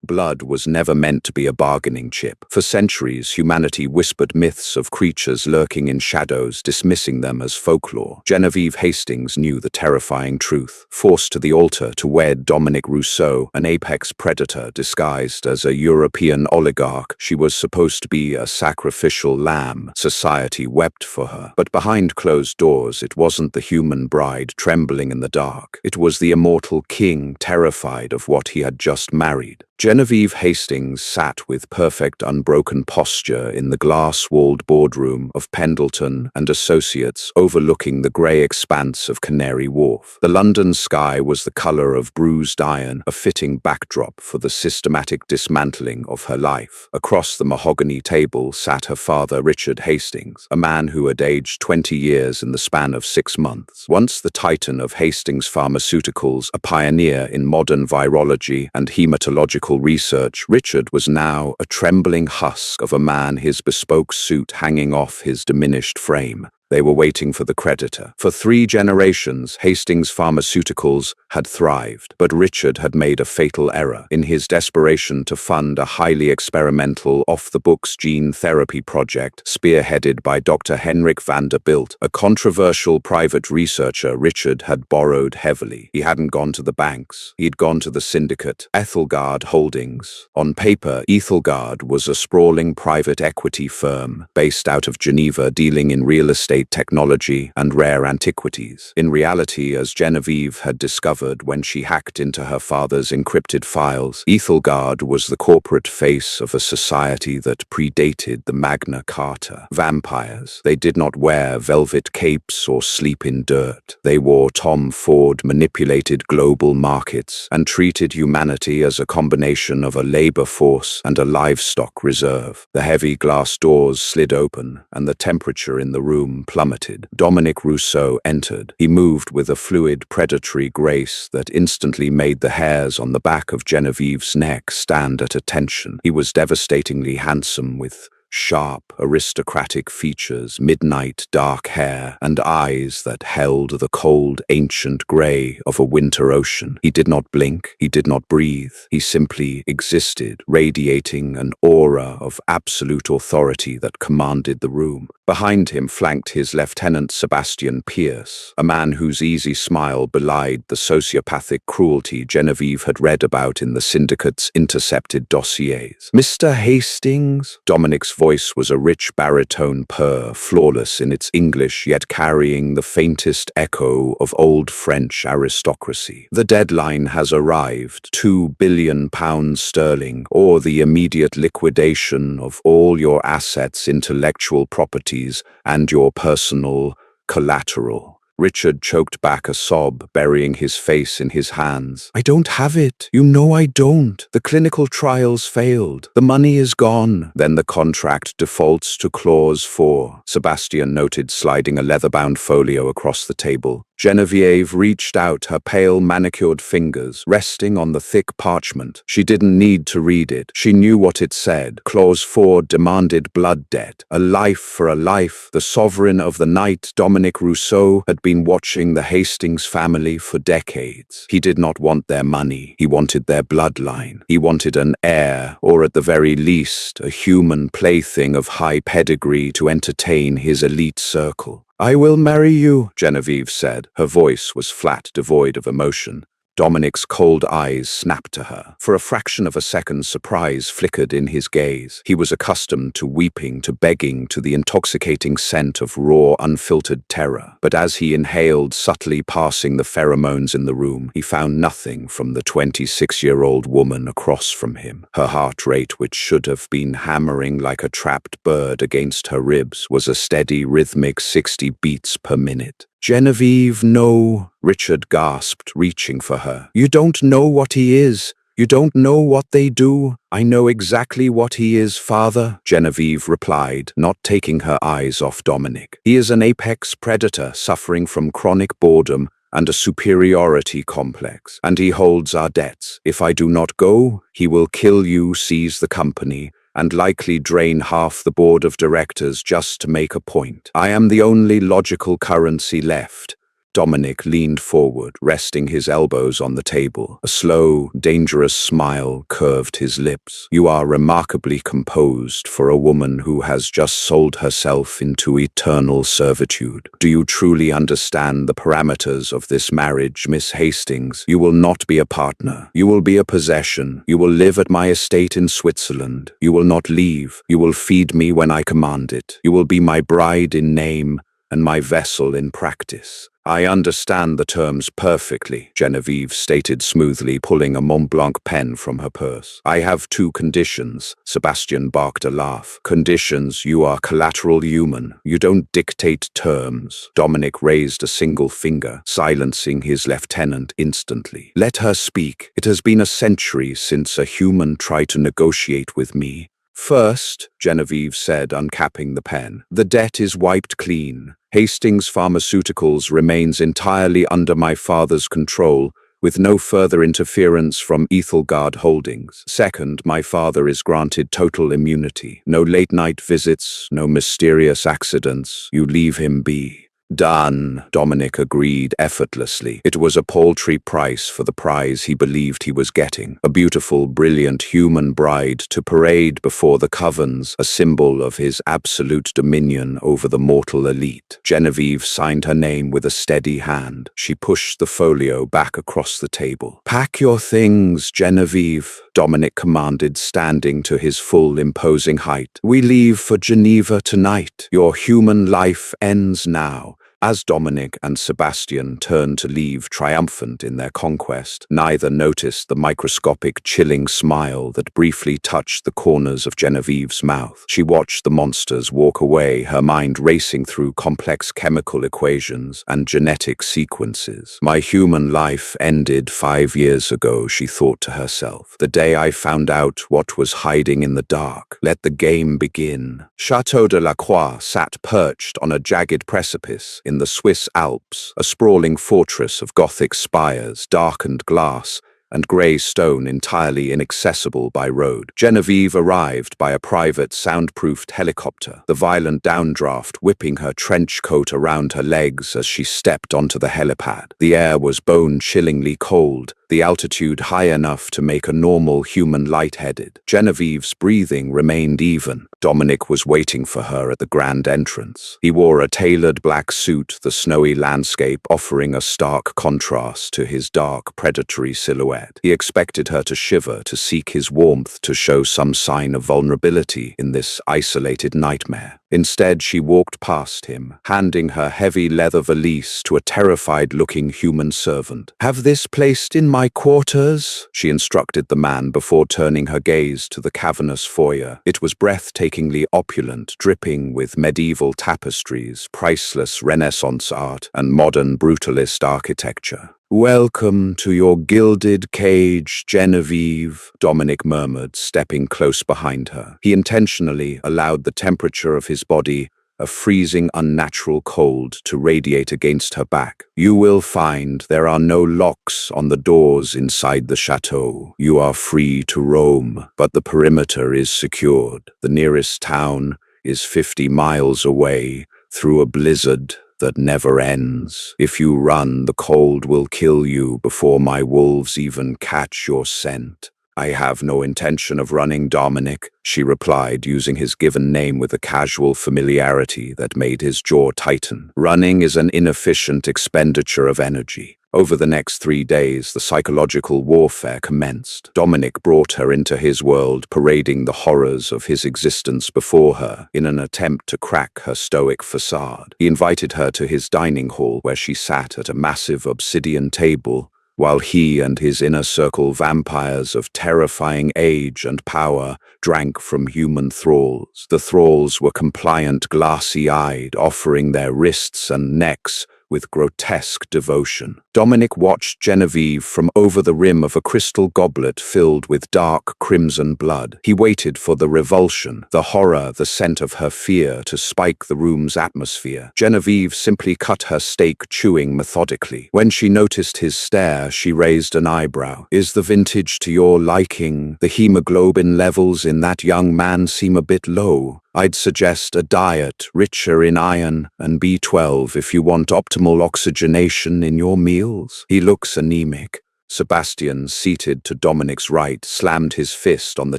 Blood was never meant to be a bargaining chip. For centuries, humanity whispered myths of creatures lurking in shadows, dismissing them as folklore. Genevieve Hastings knew the terrifying truth. Forced to the altar to wed Dominic Rousseau, an apex predator disguised as a European oligarch, she was supposed to be a sacrificial lamb. Society wept for her. But behind closed doors, it wasn't the human bride trembling in the dark. It was the immortal king terrified of what he had just married. Genevieve Hastings sat with perfect unbroken posture in the glass-walled boardroom of Pendleton and Associates, overlooking the grey expanse of Canary Wharf. The London sky was the colour of bruised iron, a fitting backdrop for the systematic dismantling of her life. Across the mahogany table sat her father, Richard Hastings, a man who had aged 20 years in the span of 6 months. Once the titan of Hastings Pharmaceuticals, a pioneer in modern virology and hematological research, Richard was now a trembling husk of a man, his bespoke suit hanging off his diminished frame. They were waiting for the creditor. For 3 generations, Hastings Pharmaceuticals had thrived, but Richard had made a fatal error. In his desperation to fund a highly experimental, off-the-books gene therapy project spearheaded by Dr. Henrik Vanderbilt, a controversial private researcher, Richard had borrowed heavily. He hadn't gone to the banks. He'd gone to the syndicate, Ethelgard Holdings. On paper, Ethelgard was a sprawling private equity firm based out of Geneva, dealing in real estate, technology, and rare antiquities. In reality, as Genevieve had discovered when she hacked into her father's encrypted files, Ethelgard was the corporate face of a society that predated the Magna Carta. Vampires. They did not wear velvet capes or sleep in dirt. They wore Tom Ford-manipulated global markets and treated humanity as a combination of a labor force and a livestock reserve. The heavy glass doors slid open, and the temperature in the room plummeted. Dominic Rousseau entered. He moved with a fluid, predatory grace that instantly made the hairs on the back of Genevieve's neck stand at attention. He was devastatingly handsome, with sharp, aristocratic features, midnight dark hair, and eyes that held the cold, ancient grey of a winter ocean. He did not blink, he did not breathe, he simply existed, radiating an aura of absolute authority that commanded the room. Behind him flanked his lieutenant Sebastian Pierce, a man whose easy smile belied the sociopathic cruelty Genevieve had read about in the syndicate's intercepted dossiers. "Mr. Hastings?" Dominic's voice was a rich baritone purr, flawless in its English yet carrying the faintest echo of old French aristocracy. "The deadline has arrived. £2 billion sterling, or the immediate liquidation of all your assets, intellectual properties, and your personal collateral." Richard choked back a sob, burying his face in his hands. "I don't have it. You know I don't. The clinical trials failed. The money is gone." "Then the contract defaults to clause 4, Sebastian noted, sliding a leather-bound folio across the table. Genevieve reached out, her pale, manicured fingers resting on the thick parchment. She didn't need to read it. She knew what it said. Clause 4 demanded blood debt. A life for a life. The sovereign of the night, Dominic Rousseau, had been watching the Hastings family for decades. He did not want their money. He wanted their bloodline. He wanted an heir, or at the very least, a human plaything of high pedigree to entertain his elite circle. "I will marry you," Genevieve said. Her voice was flat, devoid of emotion. Dominic's cold eyes snapped to her. For a fraction of a second, surprise flickered in his gaze. He was accustomed to weeping, to begging, to the intoxicating scent of raw, unfiltered terror. But as he inhaled, subtly passing the pheromones in the room, he found nothing from the 26-year-old woman across from him. Her heart rate, which should have been hammering like a trapped bird against her ribs, was a steady, rhythmic 60 beats per minute. "Genevieve, no," Richard gasped, reaching for her. "You don't know what he is. You don't know what they do." "I know exactly what he is, father," Genevieve replied, not taking her eyes off Dominic. "He is an apex predator suffering from chronic boredom and a superiority complex, and he holds our debts. If I do not go, he will kill you, seize the company, and likely drain half the board of directors just to make a point. I am the only logical currency left. Dominic leaned forward, resting his elbows on the table. A slow, dangerous smile curved his lips. "You are remarkably composed for a woman who has just sold herself into eternal servitude. Do you truly understand the parameters of this marriage, Miss Hastings? You will not be a partner. You will be a possession. You will live at my estate in Switzerland. You will not leave. You will feed me when I command it. You will be my bride in name and my vessel in practice." "I understand the terms perfectly," Genevieve stated smoothly, pulling a Mont Blanc pen from her purse. "I have two conditions." Sebastian barked a laugh. "Conditions? You are collateral human. You don't dictate terms." Dominic raised a single finger, silencing his lieutenant instantly. "Let her speak. It has been a century since a human tried to negotiate with me." "First," Genevieve said, uncapping the pen, "the debt is wiped clean. Hastings Pharmaceuticals remains entirely under my father's control, with no further interference from Ethelgard Holdings. Second, my father is granted total immunity. No late-night visits, no mysterious accidents. You leave him be." "Done," Dominic agreed effortlessly. It was a paltry price for the prize he believed he was getting. A beautiful, brilliant human bride to parade before the covens, a symbol of his absolute dominion over the mortal elite. Genevieve signed her name with a steady hand. She pushed the folio back across the table. "Pack your things, Genevieve," Dominic commanded, standing to his full, imposing height. "We leave for Geneva tonight. Your human life ends now." As Dominic and Sebastian turned to leave triumphant in their conquest, neither noticed the microscopic, chilling smile that briefly touched the corners of Genevieve's mouth. She watched the monsters walk away, her mind racing through complex chemical equations and genetic sequences. "My human life ended 5 years ago," she thought to herself. "The day I found out what was hiding in the dark. Let the game begin." Chateau de la Croix sat perched on a jagged precipice in the Swiss Alps, a sprawling fortress of Gothic spires, darkened glass, and grey stone entirely inaccessible by road. Genevieve arrived by a private soundproofed helicopter, the violent downdraft whipping her trench coat around her legs as she stepped onto the helipad. The air was bone-chillingly cold, the altitude high enough to make a normal human lightheaded. Genevieve's breathing remained even. Dominic was waiting for her at the grand entrance. He wore a tailored black suit, the snowy landscape offering a stark contrast to his dark, predatory silhouette. He expected her to shiver, to seek his warmth, to show some sign of vulnerability in this isolated nightmare. Instead, she walked past him, handing her heavy leather valise to a terrified-looking human servant. "Have this placed in my quarters," she instructed the man before turning her gaze to the cavernous foyer. It was breathtakingly opulent, dripping with medieval tapestries, priceless Renaissance art, and modern brutalist architecture. "Welcome to your gilded cage, Genevieve," Dominic murmured, stepping close behind her. He intentionally allowed the temperature of his body, a freezing, unnatural cold, to radiate against her back. "You will find there are no locks on the doors inside the chateau. You are free to roam, but the perimeter is secured. The nearest town is 50 miles away, through a blizzard that never ends. If you run, the cold will kill you before my wolves even catch your scent." "I have no intention of running, Dominic," she replied, using his given name with a casual familiarity that made his jaw tighten. "Running is an inefficient expenditure of energy." Over the next 3 days, the psychological warfare commenced. Dominic brought her into his world, parading the horrors of his existence before her in an attempt to crack her stoic facade. He invited her to his dining hall, where she sat at a massive obsidian table, while he and his inner circle vampires of terrifying age and power drank from human thralls. The thralls were compliant, glassy-eyed, offering their wrists and necks with grotesque devotion. Dominic watched Genevieve from over the rim of a crystal goblet filled with dark crimson blood. He waited for the revulsion, the horror, the scent of her fear to spike the room's atmosphere. Genevieve simply cut her steak, chewing methodically. When she noticed his stare, she raised an eyebrow. "Is the vintage to your liking? The hemoglobin levels in that young man seem a bit low." I'd suggest a diet richer in iron and B12 if you want optimal oxygenation in your meals. He looks anemic. Sebastian, seated to Dominic's right, slammed his fist on the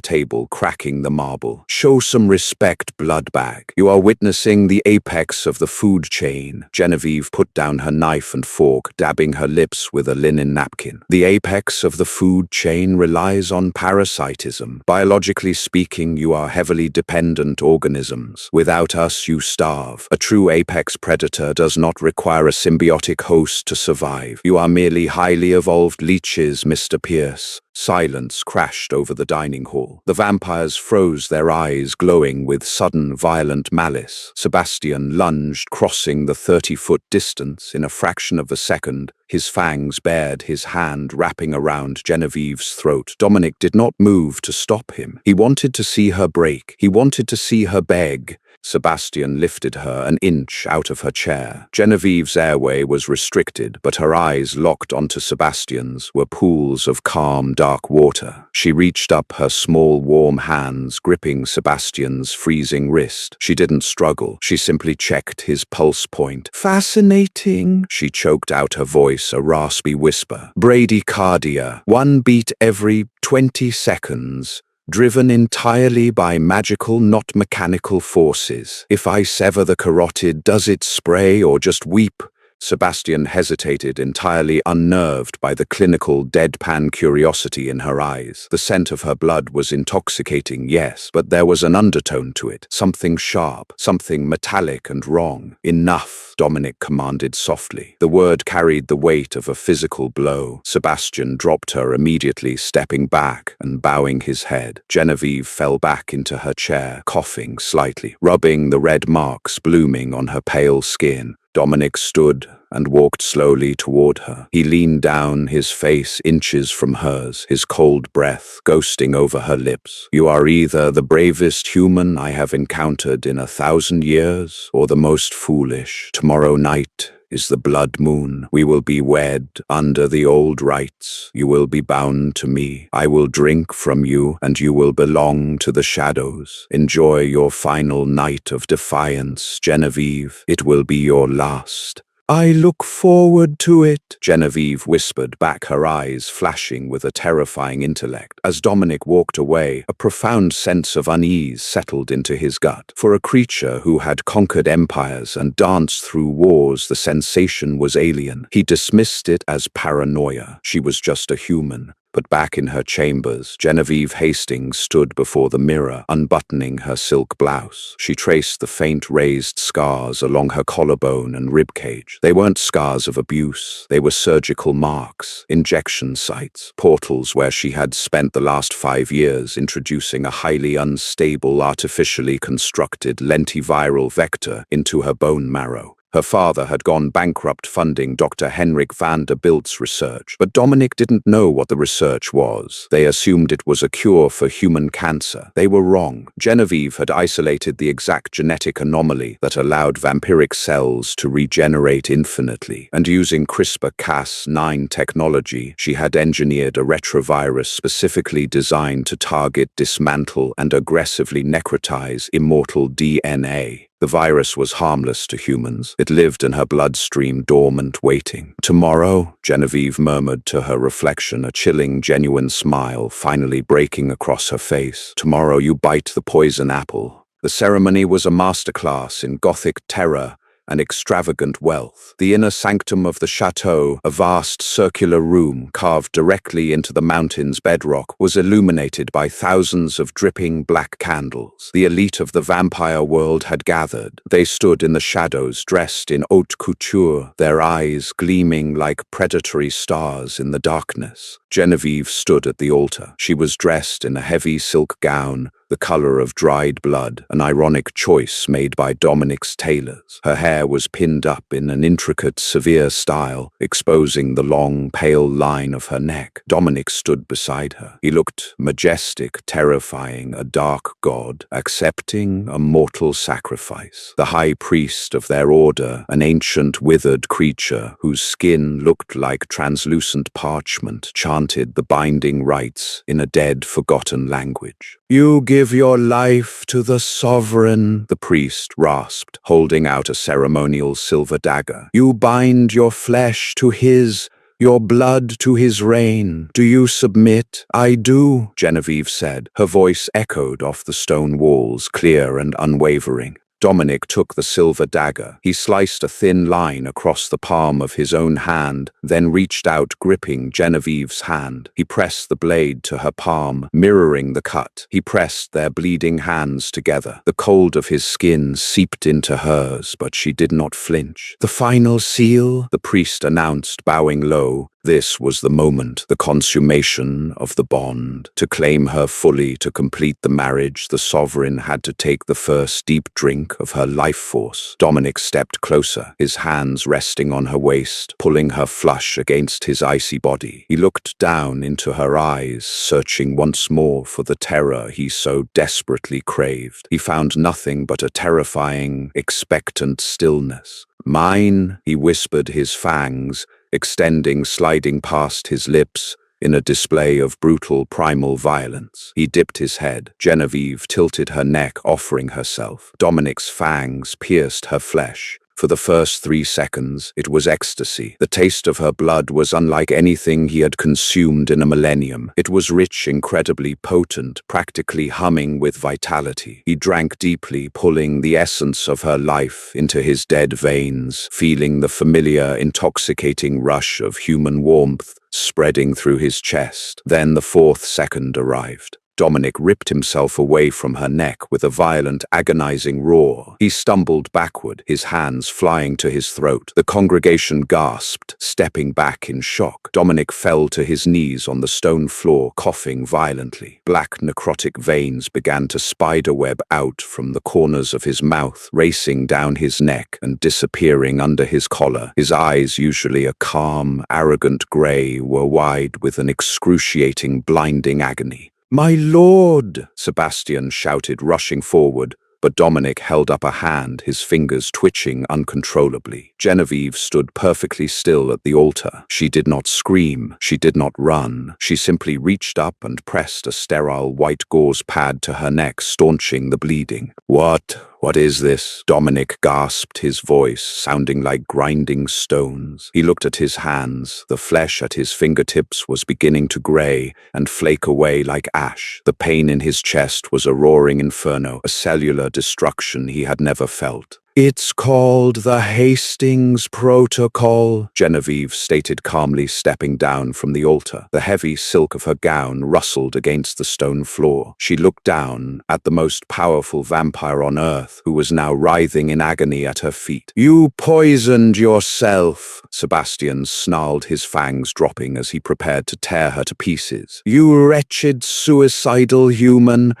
table, cracking the marble. Show some respect, bloodbag. You are witnessing the apex of the food chain. Genevieve put down her knife and fork, dabbing her lips with a linen napkin. The apex of the food chain relies on parasitism. Biologically speaking, you are heavily dependent organisms. Without us, you starve. A true apex predator does not require a symbiotic host to survive. You are merely highly evolved leeches, Mr. Pierce. Silence crashed over the dining hall. The vampires froze, their eyes glowing with sudden, violent malice. Sebastian lunged, crossing the 30-foot distance in a fraction of a second, his fangs bared, his hand wrapping around Genevieve's throat. Dominic did not move to stop him. He wanted to see her break. He wanted to see her beg. Sebastian lifted her an inch out of her chair. Genevieve's airway was restricted, but her eyes, locked onto Sebastian's, were pools of calm, dark water. She reached up, her small, warm hands gripping Sebastian's freezing wrist. She didn't struggle. She simply checked his pulse point. Fascinating, she choked out, her voice a raspy whisper. Bradycardia, one beat every 20 seconds. Driven entirely by magical, not mechanical forces. If I sever the carotid, does it spray or just weep? Sebastian hesitated, entirely unnerved by the clinical, deadpan curiosity in her eyes. The scent of her blood was intoxicating, yes, but there was an undertone to it. Something sharp, something metallic and wrong. Enough, Dominic commanded softly. The word carried the weight of a physical blow. Sebastian dropped her immediately, stepping back and bowing his head. Genevieve fell back into her chair, coughing slightly, rubbing the red marks blooming on her pale skin. Dominic stood and walked slowly toward her. He leaned down, his face inches from hers, his cold breath ghosting over her lips. You are either the bravest human I have encountered in 1,000 years, or the most foolish. Tomorrow night is the blood moon. We will be wed under the old rites. You will be bound to me. I will drink from you, and you will belong to the shadows. Enjoy your final night of defiance, Genevieve. It will be your last. I look forward to it, Genevieve whispered back, her eyes flashing with a terrifying intellect. As Dominic walked away, a profound sense of unease settled into his gut. For a creature who had conquered empires and danced through wars, the sensation was alien. He dismissed it as paranoia. She was just a human. But back in her chambers, Genevieve Hastings stood before the mirror, unbuttoning her silk blouse. She traced the faint raised scars along her collarbone and ribcage. They weren't scars of abuse. They were surgical marks, injection sites, portals where she had spent the last 5 years introducing a highly unstable, artificially constructed lentiviral vector into her bone marrow. Her father had gone bankrupt funding Dr. Henrik van der Bildt's research, but Dominic didn't know what the research was. They assumed it was a cure for human cancer. They were wrong. Genevieve had isolated the exact genetic anomaly that allowed vampiric cells to regenerate infinitely, and using CRISPR-Cas9 technology, she had engineered a retrovirus specifically designed to target, dismantle, and aggressively necrotize immortal DNA. The virus was harmless to humans. It lived in her bloodstream, dormant, waiting. Tomorrow, Genevieve murmured to her reflection, a chilling, genuine smile finally breaking across her face. Tomorrow you bite the poison apple. The ceremony was a masterclass in Gothic terror and extravagant wealth. The inner sanctum of the chateau, a vast circular room carved directly into the mountain's bedrock, was illuminated by thousands of dripping black candles. The elite of the vampire world had gathered. They stood in the shadows, dressed in haute couture, their eyes gleaming like predatory stars in the darkness. Genevieve stood at the altar. She was dressed in a heavy silk gown, the color of dried blood, an ironic choice made by Dominic's tailors. Her hair was pinned up in an intricate, severe style, exposing the long, pale line of her neck. Dominic stood beside her. He looked majestic, terrifying, a dark god, accepting a mortal sacrifice. The high priest of their order, an ancient, withered creature whose skin looked like translucent parchment, chanted the binding rites in a dead, forgotten language. You give give your life to the sovereign," the priest rasped, holding out a ceremonial silver dagger. "You bind your flesh to his, your blood to his reign. Do you submit?" "I do," Genevieve said. Her voice echoed off the stone walls, clear and unwavering. Dominic took the silver dagger. He sliced a thin line across the palm of his own hand, then reached out, gripping Genevieve's hand. He pressed the blade to her palm, mirroring the cut. He pressed their bleeding hands together. The cold of his skin seeped into hers, but she did not flinch. "The final seal," the priest announced, bowing low. This was the moment, the consummation of the bond. To claim her fully, to complete the marriage, the sovereign had to take the first deep drink of her life force. Dominic stepped closer, his hands resting on her waist, pulling her flush against his icy body. He looked down into her eyes, searching once more for the terror he so desperately craved. He found nothing but a terrifying, expectant stillness. "Mine," he whispered, his fangs extending, sliding past his lips in a display of brutal primal violence. He dipped his head. Genevieve tilted her neck, offering herself. Dominic's fangs pierced her flesh. For the first 3 seconds, it was ecstasy. The taste of her blood was unlike anything he had consumed in a millennium. It was rich, incredibly potent, practically humming with vitality. He drank deeply, pulling the essence of her life into his dead veins, feeling the familiar, intoxicating rush of human warmth spreading through his chest. Then the 4th second arrived. Dominic ripped himself away from her neck with a violent, agonizing roar. He stumbled backward, his hands flying to his throat. The congregation gasped, stepping back in shock. Dominic fell to his knees on the stone floor, coughing violently. Black necrotic veins began to spiderweb out from the corners of his mouth, racing down his neck and disappearing under his collar. His eyes, usually a calm, arrogant gray, were wide with an excruciating, blinding agony. "My lord!" Sebastian shouted, rushing forward, but Dominic held up a hand, his fingers twitching uncontrollably. Genevieve stood perfectly still at the altar. She did not scream, she did not run. She simply reached up and pressed a sterile white gauze pad to her neck, staunching the bleeding. What is this?" Dominic gasped, his voice sounding like grinding stones. He looked at his hands. The flesh at his fingertips was beginning to gray and flake away like ash. The pain in his chest was a roaring inferno, a cellular destruction he had never felt. "It's called the Hastings Protocol," Genevieve stated calmly, stepping down from the altar. The heavy silk of her gown rustled against the stone floor. She looked down at the most powerful vampire on Earth, who was now writhing in agony at her feet. "You poisoned yourself," Sebastian snarled, his fangs dropping as he prepared to tear her to pieces. "You wretched, suicidal human."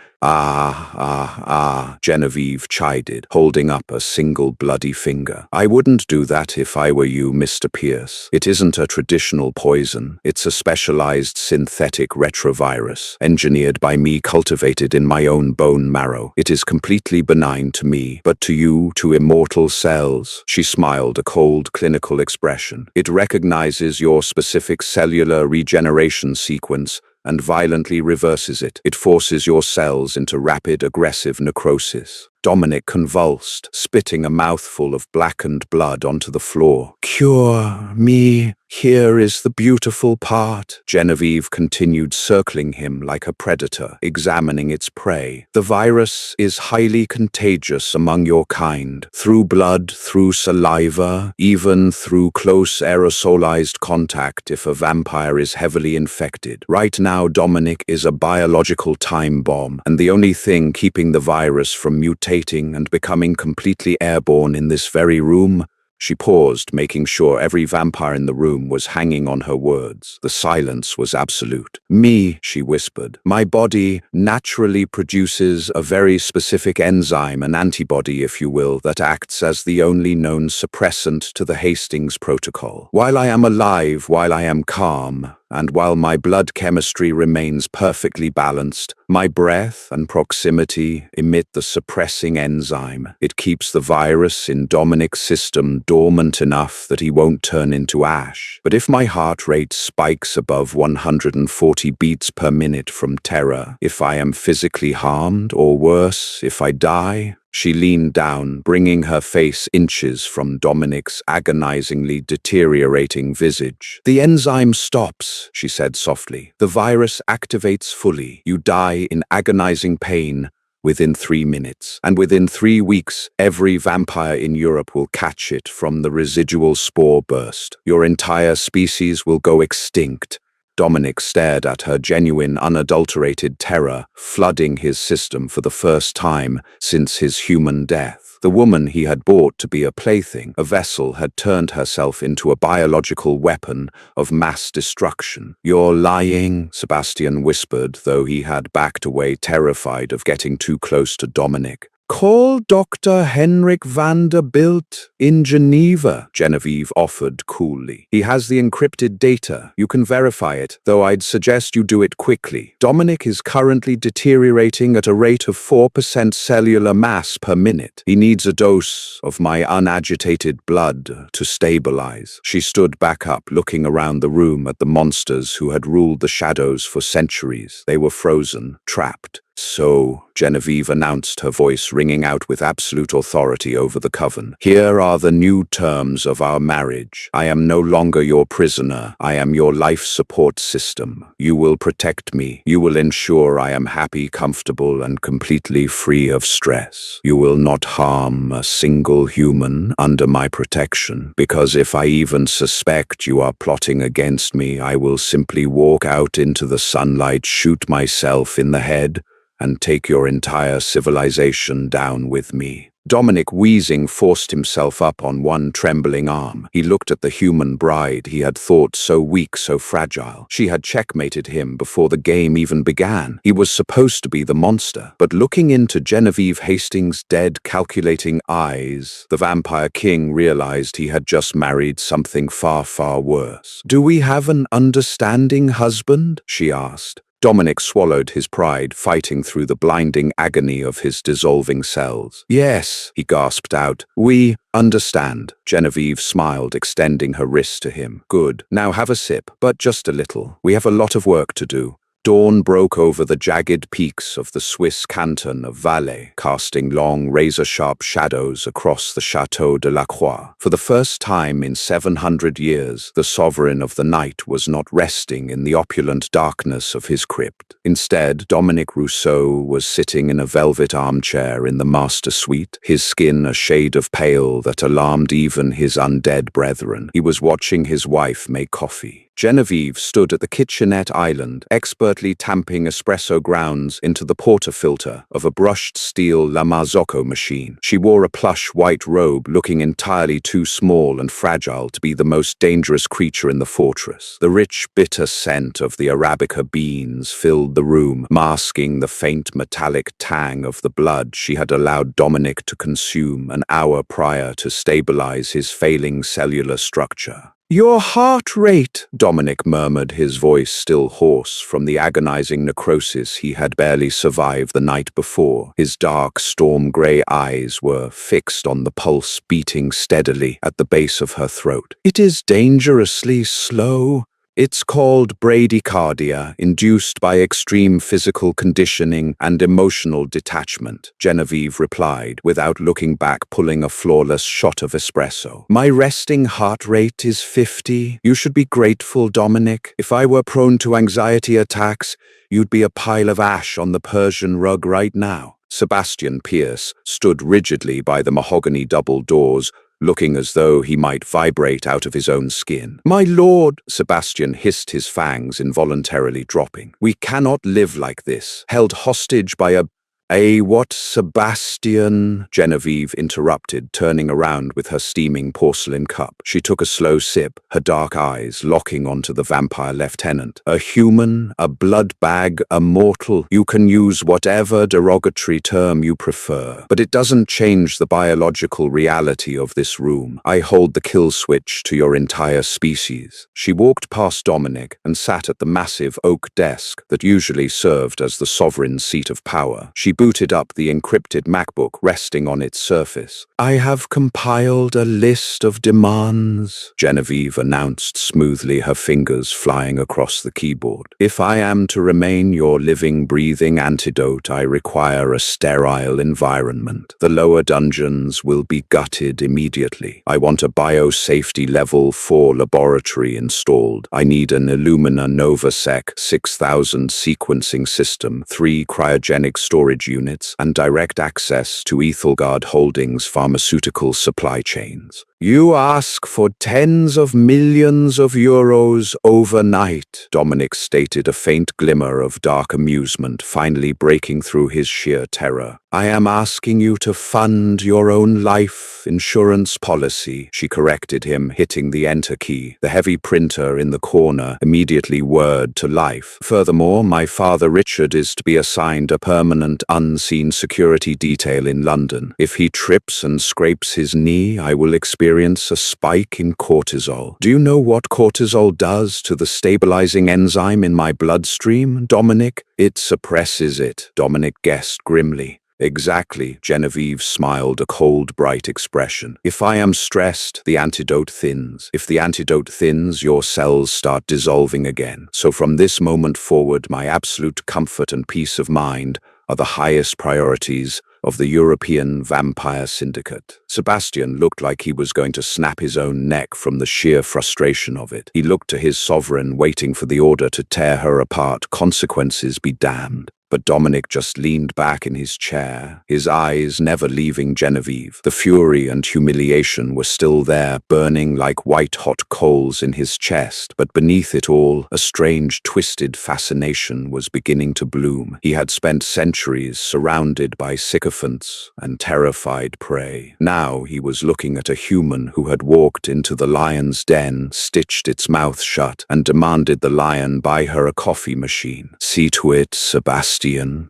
Genevieve chided, holding up a single bloody finger. "I wouldn't do that if I were you, Mr. Pierce. It isn't a traditional poison. It's a specialized synthetic retrovirus, engineered by me, cultivated in my own bone marrow. It is completely benign to me, but to you, to immortal cells." She smiled, a cold, clinical expression. "It recognizes your specific cellular regeneration sequence and violently reverses it. It forces your cells into rapid, aggressive necrosis." Dominic convulsed, spitting a mouthful of blackened blood onto the floor. "Cure me. Here is the beautiful part." Genevieve continued, circling him like a predator, examining its prey. "The virus is highly contagious among your kind, through blood, through saliva, even through close aerosolized contact if a vampire is heavily infected. Right now, Dominic is a biological time bomb, and the only thing keeping the virus from mutating and becoming completely airborne in this very room." She paused, making sure every vampire in the room was hanging on her words. The silence was absolute. "Me," she whispered. "My body naturally produces a very specific enzyme, an antibody, if you will, that acts as the only known suppressant to the Hastings Protocol. While I am alive, while I am calm, and while my blood chemistry remains perfectly balanced, my breath and proximity emit the suppressing enzyme. It keeps the virus in Dominic's system dormant enough that he won't turn into ash. But if my heart rate spikes above 140 beats per minute from terror, if I am physically harmed, or worse, if I die, she leaned down, bringing her face inches from Dominic's agonizingly deteriorating visage. The enzyme stops, she said softly. The virus activates fully. You die in agonizing pain within 3 minutes. And within 3 weeks, every vampire in Europe will catch it from the residual spore burst. Your entire species will go extinct. Dominic stared at her genuine, unadulterated terror, flooding his system for the first time since his human death. The woman he had bought to be a plaything, a vessel, had turned herself into a biological weapon of mass destruction. "You're lying," Sebastian whispered, though he had backed away, terrified of getting too close to Dominic. "Call Dr. Henrik Vanderbilt in Geneva," Genevieve offered coolly. "He has the encrypted data. You can verify it, though I'd suggest you do it quickly. Dominic is currently deteriorating at a rate of 4% cellular mass per minute. He needs a dose of my unagitated blood to stabilize." She stood back up, looking around the room at the monsters who had ruled the shadows for centuries. They were frozen, trapped. "So," Genevieve announced, her voice ringing out with absolute authority over the coven, "here are the new terms of our marriage. I am no longer your prisoner. I am your life support system. You will protect me. You will ensure I am happy, comfortable, and completely free of stress. You will not harm a single human under my protection, because if I even suspect you are plotting against me, I will simply walk out into the sunlight, shoot myself in the head, and take your entire civilization down with me." Dominic, wheezing, forced himself up on one trembling arm. He looked at the human bride he had thought so weak, so fragile. She had checkmated him before the game even began. He was supposed to be the monster. But looking into Genevieve Hastings' dead, calculating eyes, the vampire king realized he had just married something far, far worse. "Do we have an understanding husband?" she asked. Dominic swallowed his pride, fighting through the blinding agony of his dissolving cells. "Yes," he gasped out. "We understand." Genevieve smiled, extending her wrist to him. "Good. Now have a sip, but just a little. We have a lot of work to do." Dawn broke over the jagged peaks of the Swiss canton of Valais, casting long, razor-sharp shadows across the Château de la Croix. For the first time in 700 years, the sovereign of the night was not resting in the opulent darkness of his crypt. Instead, Dominic Rousseau was sitting in a velvet armchair in the master suite, his skin a shade of pale that alarmed even his undead brethren. He was watching his wife make coffee. Genevieve stood at the kitchenette island, expertly tamping espresso grounds into the portafilter of a brushed steel La Marzocco machine. She wore a plush white robe, looking entirely too small and fragile to be the most dangerous creature in the fortress. The rich, bitter scent of the Arabica beans filled the room, masking the faint metallic tang of the blood she had allowed Dominic to consume an hour prior to stabilize his failing cellular structure. "Your heart rate," Dominic murmured, his voice still hoarse from the agonizing necrosis he had barely survived the night before. His dark, storm-gray eyes were fixed on the pulse beating steadily at the base of her throat. "It is dangerously slow. It's called bradycardia, induced by extreme physical conditioning and emotional detachment," Genevieve replied, without looking back, pulling a flawless shot of espresso. "My resting heart rate is 50. You should be grateful, Dominic. If I were prone to anxiety attacks, you'd be a pile of ash on the Persian rug right now." Sebastian Pierce stood rigidly by the mahogany double doors, looking as though he might vibrate out of his own skin. "My lord," Sebastian hissed, his fangs involuntarily dropping. "We cannot live like this, held hostage by a What, Sebastian? Genevieve interrupted, turning around with her steaming porcelain cup. She took a slow sip, her dark eyes locking onto the vampire lieutenant. A human, a blood bag, a mortal. You can use whatever derogatory term you prefer, but it doesn't change the biological reality of this room. I hold the kill switch to your entire species. She walked past Dominic and sat at the massive oak desk that usually served as the sovereign seat of power. She booted up the encrypted MacBook resting on its surface. I have compiled a list of demands, Genevieve announced smoothly, her fingers flying across the keyboard. If I am to remain your living, breathing antidote, I require a sterile environment. The lower dungeons will be gutted immediately. I want a biosafety level 4 laboratory installed. I need an Illumina NovaSec 6000 sequencing system, 3 cryogenic storage units, and direct access to Ethelgard Holdings' pharmaceutical supply chains. You ask for tens of millions of euros overnight, Dominic stated, a faint glimmer of dark amusement finally breaking through his sheer terror. I am asking you to fund your own life insurance policy, she corrected him, hitting the enter key. The heavy printer in the corner immediately whirred to life. Furthermore, my father Richard is to be assigned a permanent unseen security detail in London. If he trips and scrapes his knee, I will experience a spike in cortisol. Do you know what cortisol does to the stabilizing enzyme in my bloodstream, Dominic? It suppresses it, Dominic guessed grimly. Exactly, Genevieve smiled, a cold, bright expression. If I am stressed, the antidote thins. If the antidote thins, your cells start dissolving again. So from this moment forward, my absolute comfort and peace of mind are the highest priorities of the European Vampire Syndicate. Sebastian looked like he was going to snap his own neck from the sheer frustration of it. He looked to his sovereign, waiting for the order to tear her apart. Consequences be damned. But Dominic just leaned back in his chair, his eyes never leaving Genevieve. The fury and humiliation were still there, burning like white-hot coals in his chest, but beneath it all, a strange, twisted fascination was beginning to bloom. He had spent centuries surrounded by sycophants and terrified prey. Now he was looking at a human who had walked into the lion's den, stitched its mouth shut, and demanded the lion buy her a coffee machine. See to it, Sebastian,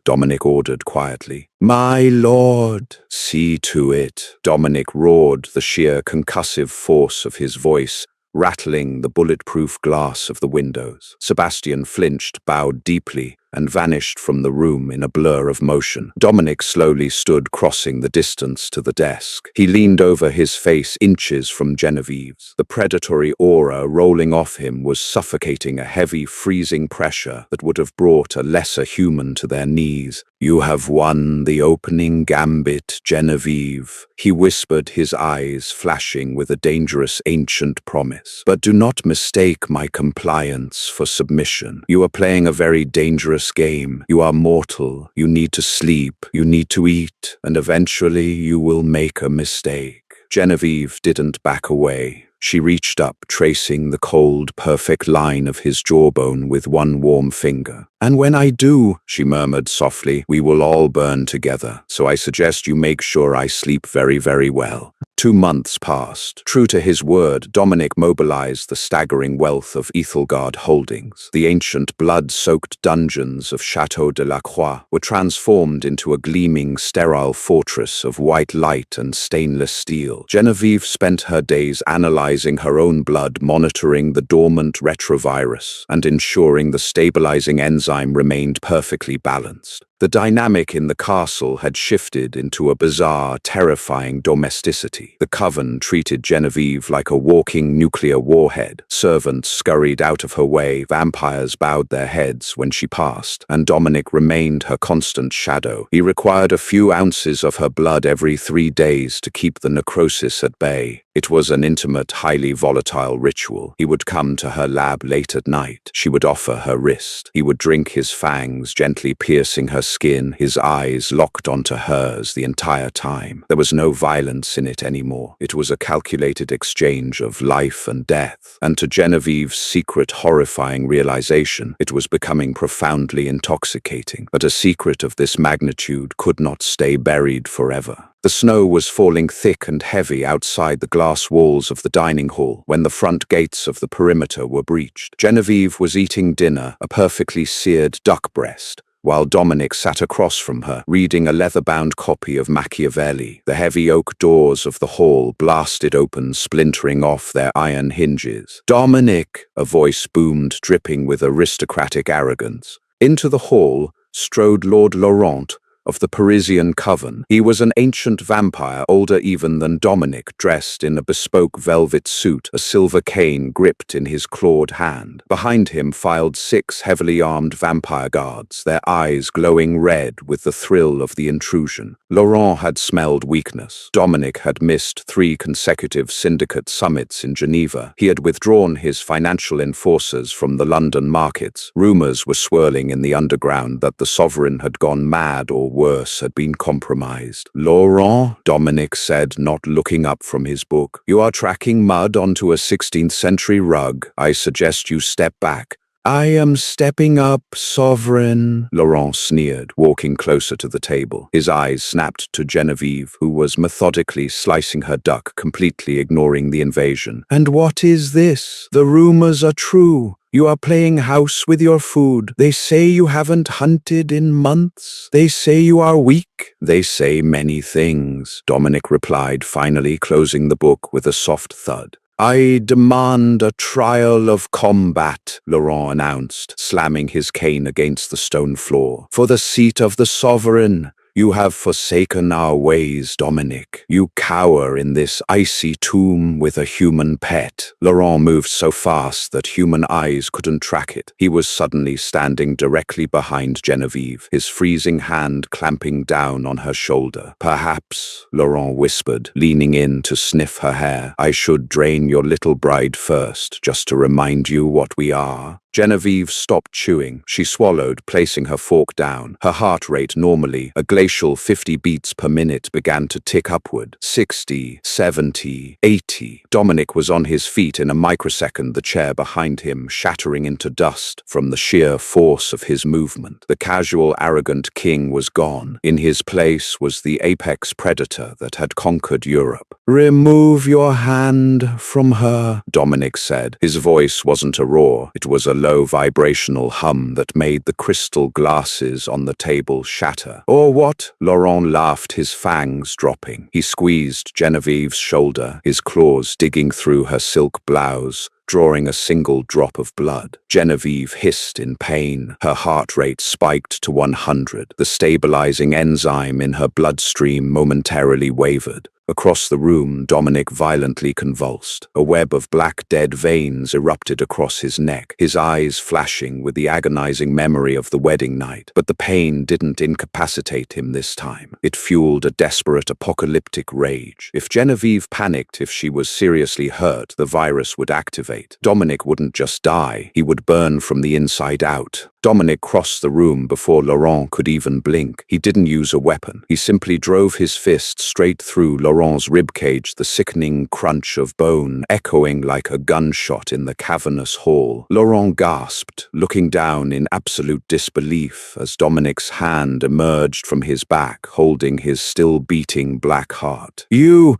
Dominic ordered quietly. My lord, see to it, Dominic roared, the sheer concussive force of his voice rattling the bulletproof glass of the windows. Sebastian flinched, bowed deeply, and vanished from the room in a blur of motion. Dominic slowly stood, crossing the distance to the desk. He leaned over, his face inches from Genevieve's. The predatory aura rolling off him was suffocating, a heavy, freezing pressure that would have brought a lesser human to their knees. You have won the opening gambit, Genevieve, he whispered, his eyes flashing with a dangerous ancient promise. But do not mistake my compliance for submission. You are playing a very dangerous game. You are mortal. You need to sleep. You need to eat. And eventually you will make a mistake. Genevieve didn't back away. She reached up, tracing the cold, perfect line of his jawbone with one warm finger. And when I do, she murmured softly, we will all burn together. So I suggest you make sure I sleep very, very well. 2 months passed. True to his word, Dominic mobilized the staggering wealth of Ethelgard Holdings. The ancient blood-soaked dungeons of Chateau de la Croix were transformed into a gleaming, sterile fortress of white light and stainless steel. Genevieve spent her days analyzing her own blood, monitoring the dormant retrovirus, and ensuring the stabilizing enzyme remained perfectly balanced. The dynamic in the castle had shifted into a bizarre, terrifying domesticity. The coven treated Genevieve like a walking nuclear warhead. Servants scurried out of her way, vampires bowed their heads when she passed, and Dominic remained her constant shadow. He required a few ounces of her blood every 3 days to keep the necrosis at bay. It was an intimate, highly volatile ritual. He would come to her lab late at night. She would offer her wrist. He would drink his fangs, gently piercing her skin, his eyes locked onto hers the entire time. There was no violence in it anymore. It was a calculated exchange of life and death. And to Genevieve's secret, horrifying realization, it was becoming profoundly intoxicating. But a secret of this magnitude could not stay buried forever. The snow was falling thick and heavy outside the glass walls of the dining hall when the front gates of the perimeter were breached. Genevieve was eating dinner, a perfectly seared duck breast, while Dominic sat across from her, reading a leather-bound copy of Machiavelli. The heavy oak doors of the hall blasted open, splintering off their iron hinges. "Dominic!" a voice boomed, dripping with aristocratic arrogance. Into the hall strode Lord Laurent of the Parisian coven. He was an ancient vampire, older even than Dominic, dressed in a bespoke velvet suit, a silver cane gripped in his clawed hand. Behind him filed 6 heavily armed vampire guards, their eyes glowing red with the thrill of the intrusion. Laurent had smelled weakness. Dominic had missed 3 consecutive syndicate summits in Geneva. He had withdrawn his financial enforcers from the London markets. Rumors were swirling in the underground that the sovereign had gone mad or worse, had been compromised. "Laurent," Dominic said, not looking up from his book, "you are tracking mud onto a 16th century rug. I suggest you step back." "I am stepping up, sovereign," Laurent sneered, walking closer to the table. His eyes snapped to Genevieve, who was methodically slicing her duck, completely ignoring the invasion. "And what is this? The rumors are true. You are playing house with your food. They say you haven't hunted in months. They say you are weak. They say many things," Dominic replied, finally closing the book with a soft thud. "I demand a trial of combat," Laurent announced, slamming his cane against the stone floor. "For the seat of the sovereign. You have forsaken our ways, Dominic. You cower in this icy tomb with a human pet." Laurent moved so fast that human eyes couldn't track it. He was suddenly standing directly behind Genevieve, his freezing hand clamping down on her shoulder. "Perhaps," Laurent whispered, leaning in to sniff her hair, "I should drain your little bride first, just to remind you what we are." Genevieve stopped chewing. She swallowed, placing her fork down. Her heart rate, normally a glacial 50 beats per minute, began to tick upward. 60, 70, 80. Dominic was on his feet in a microsecond, the chair behind him shattering into dust from the sheer force of his movement. The casual, arrogant king was gone. In his place was the apex predator that had conquered Europe. "Remove your hand from her," Dominic said. His voice wasn't a roar. It was a low vibrational hum that made the crystal glasses on the table shatter. "Or what?" Laurent laughed, his fangs dropping. He squeezed Genevieve's shoulder, his claws digging through her silk blouse, drawing a single drop of blood. Genevieve hissed in pain. Her heart rate spiked to 100. The stabilizing enzyme in her bloodstream momentarily wavered. Across the room, Dominic violently convulsed. A web of black dead veins erupted across his neck, his eyes flashing with the agonizing memory of the wedding night. But the pain didn't incapacitate him this time. It fueled a desperate apocalyptic rage. If Genevieve panicked, if she was seriously hurt, the virus would activate. Dominic wouldn't just die, he would burn from the inside out. Dominic crossed the room before Laurent could even blink. He didn't use a weapon. He simply drove his fist straight through Laurent's ribcage, the sickening crunch of bone echoing like a gunshot in the cavernous hall. Laurent gasped, looking down in absolute disbelief as Dominic's hand emerged from his back, holding his still-beating black heart. You,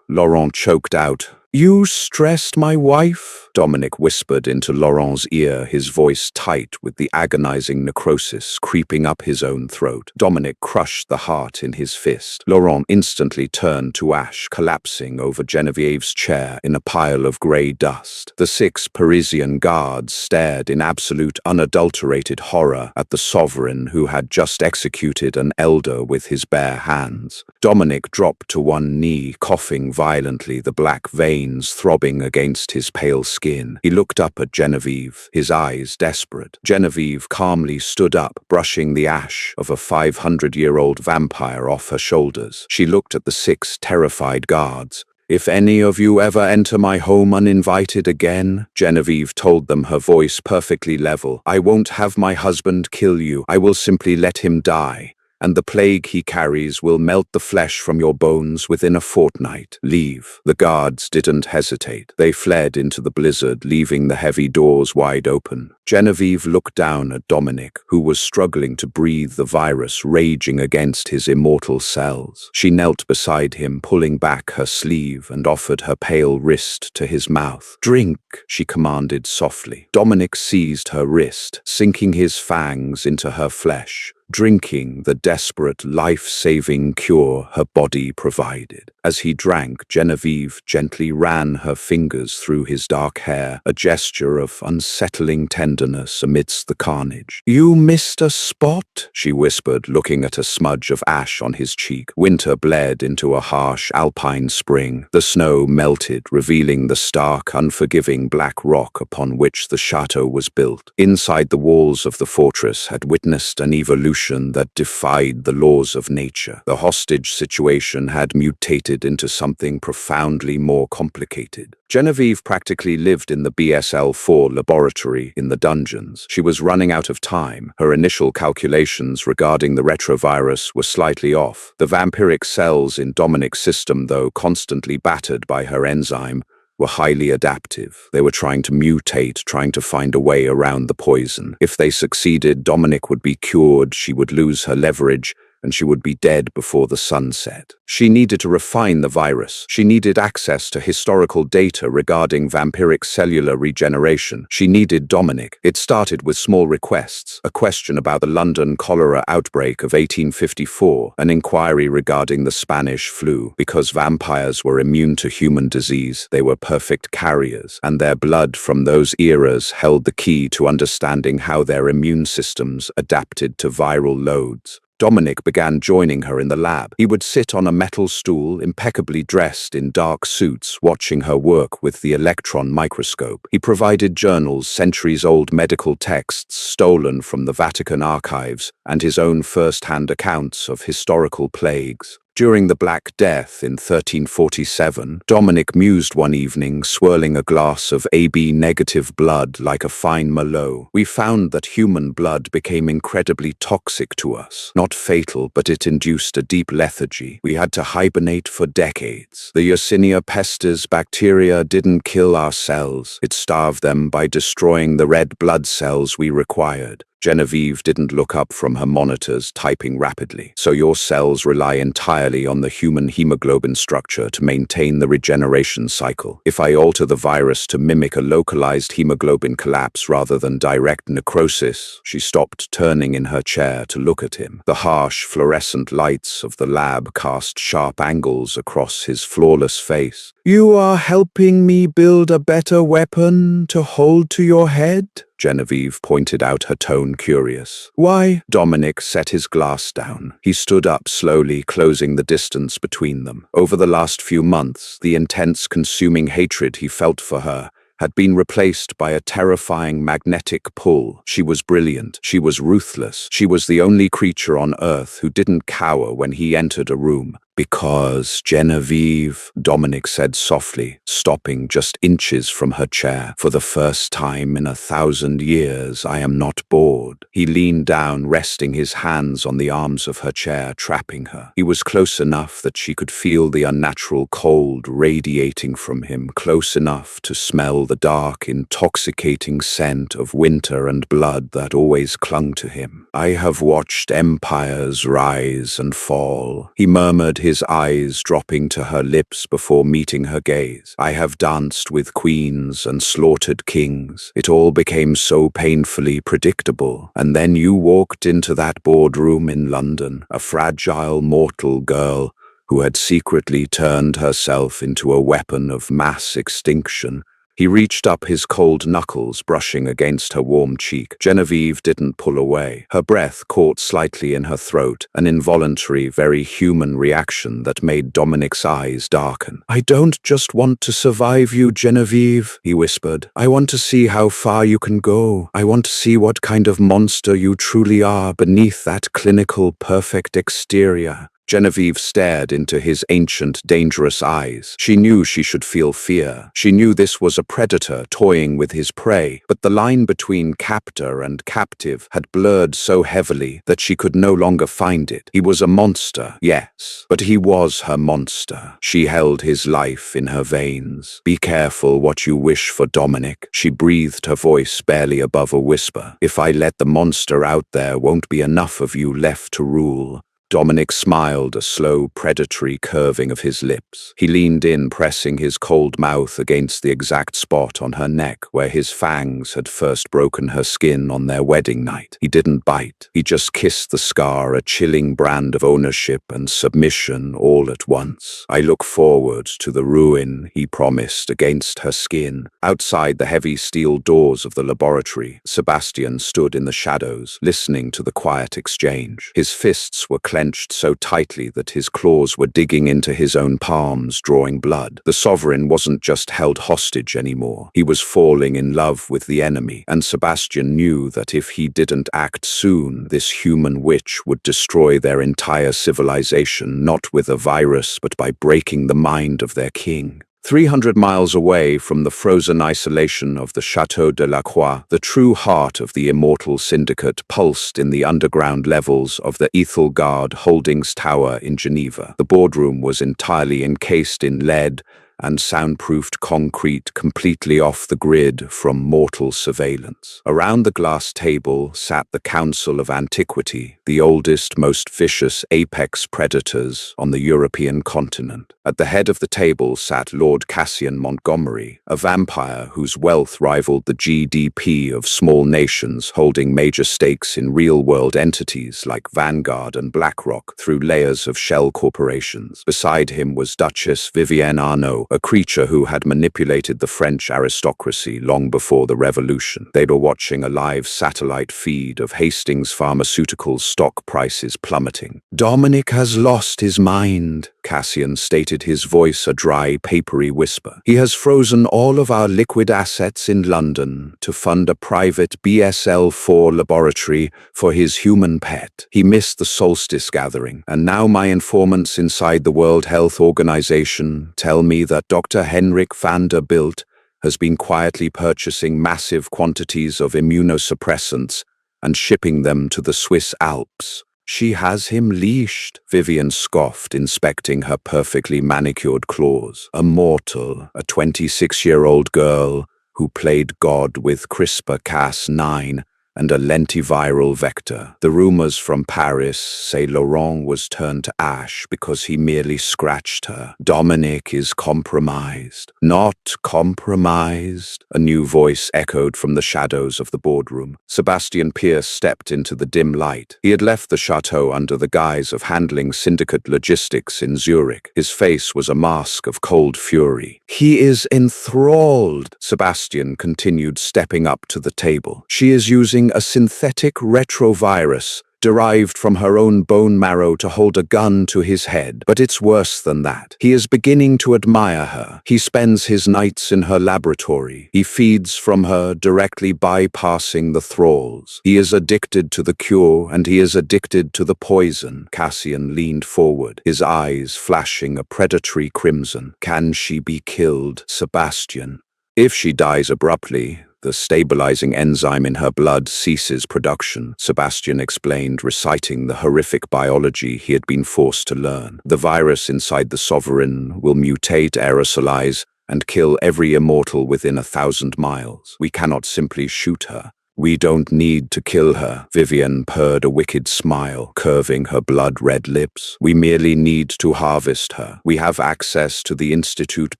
Laurent choked out. "You stressed my wife?" Dominic whispered into Laurent's ear, his voice tight with the agonizing necrosis creeping up his own throat. Dominic crushed the heart in his fist. Laurent instantly turned to ash, collapsing over Genevieve's chair in a pile of grey dust. The 6 Parisian guards stared in absolute unadulterated horror at the sovereign who had just executed an elder with his bare hands. Dominic dropped to one knee, coughing violently, the black veins throbbing against his pale skin. He looked up at Genevieve, his eyes desperate. Genevieve calmly stood up, brushing the ash of a 500-year-old vampire off her shoulders. She looked at the 6 terrified guards. "If any of you ever enter my home uninvited again," Genevieve told them, her voice perfectly level, "I won't have my husband kill you. I will simply let him die. And the plague he carries will melt the flesh from your bones within a fortnight. Leave." The guards didn't hesitate. They fled into the blizzard, leaving the heavy doors wide open. Genevieve looked down at Dominic, who was struggling to breathe, the virus raging against his immortal cells. She knelt beside him, pulling back her sleeve, and offered her pale wrist to his mouth. "Drink," she commanded softly. Dominic seized her wrist, sinking his fangs into her flesh, drinking the desperate, life-saving cure her body provided. As he drank, Genevieve gently ran her fingers through his dark hair, a gesture of unsettling tenderness amidst the carnage. "You missed a spot," she whispered, looking at a smudge of ash on his cheek. Winter bled into a harsh alpine spring. The snow melted, revealing the stark, unforgiving black rock upon which the chateau was built. Inside, the walls of the fortress had witnessed an evolution that defied the laws of nature. The hostage situation had mutated into something profoundly more complicated. Genevieve practically lived in the BSL-4 laboratory in the dungeons. She was running out of time. Her initial calculations regarding the retrovirus were slightly off. The vampiric cells in Dominic's system, though constantly battered by her enzyme, were highly adaptive. They were trying to mutate, trying to find a way around the poison. If they succeeded, Dominic would be cured, she would lose her leverage, and she would be dead before the sun set. She needed to refine the virus. She needed access to historical data regarding vampiric cellular regeneration. She needed Dominic. It started with small requests: a question about the London cholera outbreak of 1854, an inquiry regarding the Spanish flu. Because vampires were immune to human disease, they were perfect carriers, and their blood from those eras held the key to understanding how their immune systems adapted to viral loads. Dominic began joining her in the lab. He would sit on a metal stool, impeccably dressed in dark suits, watching her work with the electron microscope. He provided journals, centuries-old medical texts stolen from the Vatican archives, and his own first-hand accounts of historical plagues. During the Black Death in 1347, Dominic mused one evening, swirling a glass of AB-negative blood like a fine Merlot. "We found that human blood became incredibly toxic to us. Not fatal, but it induced a deep lethargy. We had to hibernate for decades. The Yersinia pestis bacteria didn't kill our cells. It starved them by destroying the red blood cells we required." Genevieve didn't look up from her monitors, typing rapidly. "So your cells rely entirely on the human hemoglobin structure to maintain the regeneration cycle. If I alter the virus to mimic a localized hemoglobin collapse rather than direct necrosis..." She stopped, turning in her chair to look at him. The harsh, fluorescent lights of the lab cast sharp angles across his flawless face. "You are helping me build a better weapon to hold to your head?" Genevieve pointed out, her tone curious. "Why?" Dominic set his glass down. He stood up slowly, closing the distance between them. Over the last few months, the intense, consuming hatred he felt for her had been replaced by a terrifying magnetic pull. She was brilliant. She was ruthless. She was the only creature on Earth who didn't cower when he entered a room. "Because, Genevieve," Dominic said softly, stopping just inches from her chair, "for the first time in 1,000 years, I am not bored." He leaned down, resting his hands on the arms of her chair, trapping her. He was close enough that she could feel the unnatural cold radiating from him, close enough to smell the dark, intoxicating scent of winter and blood that always clung to him. "I have watched empires rise and fall," he murmured, his eyes dropping to her lips before meeting her gaze. "I have danced with queens and slaughtered kings. It all became so painfully predictable. And then you walked into that boardroom in London, a fragile mortal girl who had secretly turned herself into a weapon of mass extinction." He reached up, his cold knuckles brushing against her warm cheek. Genevieve didn't pull away. Her breath caught slightly in her throat, an involuntary, very human reaction that made Dominic's eyes darken. "I don't just want to survive you, Genevieve," he whispered. "I want to see how far you can go. I want to see what kind of monster you truly are beneath that clinical, perfect exterior." Genevieve stared into his ancient, dangerous eyes. She knew she should feel fear. She knew this was a predator toying with his prey, but the line between captor and captive had blurred so heavily that she could no longer find it. He was a monster, yes, but he was her monster. She held his life in her veins. "Be careful what you wish for, Dominic," she breathed, her voice barely above a whisper. "If I let the monster out, there won't be enough of you left to rule." Dominic smiled, a slow, predatory curving of his lips. He leaned in, pressing his cold mouth against the exact spot on her neck where his fangs had first broken her skin on their wedding night. He didn't bite. He just kissed the scar, a chilling brand of ownership and submission all at once. "I look forward to the ruin," he promised against her skin. Outside the heavy steel doors of the laboratory, Sebastian stood in the shadows, listening to the quiet exchange. His fists were clenched so tightly that his claws were digging into his own palms, drawing blood. The sovereign wasn't just held hostage anymore. He was falling in love with the enemy, and Sebastian knew that if he didn't act soon, this human witch would destroy their entire civilization, not with a virus, but by breaking the mind of their king. 300 miles away from the frozen isolation of the Château de la Croix, the true heart of the Immortal Syndicate pulsed in the underground levels of the Ethelgard Holdings Tower in Geneva. The boardroom was entirely encased in lead and soundproofed concrete, completely off the grid from mortal surveillance. Around the glass table sat the Council of Antiquity, the oldest, most vicious apex predators on the European continent. At the head of the table sat Lord Cassian Montgomery, a vampire whose wealth rivaled the GDP of small nations, holding major stakes in real-world entities like Vanguard and BlackRock through layers of shell corporations. Beside him was Duchess Vivienne Arnaud, a creature who had manipulated the French aristocracy long before the Revolution. They were watching a live satellite feed of Hastings Pharmaceuticals stock prices plummeting. "Dominic has lost his mind," Cassian stated, his voice a dry, papery whisper. "He has frozen all of our liquid assets in London to fund a private BSL-4 laboratory for his human pet. He missed the Solstice gathering, and now my informants inside the World Health Organization tell me that Dr. Henrik van der Bilt has been quietly purchasing massive quantities of immunosuppressants and shipping them to the Swiss Alps. She has him leashed," Vivian scoffed, inspecting her perfectly manicured claws. "A mortal, a 26-year-old girl who played God with CRISPR-Cas9 and a lentiviral vector. The rumors from Paris say Laurent was turned to ash because he merely scratched her. Dominic is compromised." "Not compromised," a new voice echoed from the shadows of the boardroom. Sebastian Pierce stepped into the dim light. He had left the chateau under the guise of handling syndicate logistics in Zurich. His face was a mask of cold fury. "He is enthralled," Sebastian continued, stepping up to the table. "She is using a synthetic retrovirus derived from her own bone marrow to hold a gun to his head. But it's worse than that. He is beginning to admire her. He spends his nights in her laboratory. He feeds from her, directly bypassing the thralls. He is addicted to the cure, and he is addicted to the poison." Cassian leaned forward, his eyes flashing a predatory crimson. "Can she be killed, Sebastian? If she dies abruptly, the stabilizing enzyme in her blood ceases production," Sebastian explained, reciting the horrific biology he had been forced to learn. "The virus inside the sovereign will mutate, aerosolize, and kill every immortal within 1,000 miles. We cannot simply shoot her." "We don't need to kill her," Vivian purred, a wicked smile curving her blood-red lips. "We merely need to harvest her. We have access to the Institut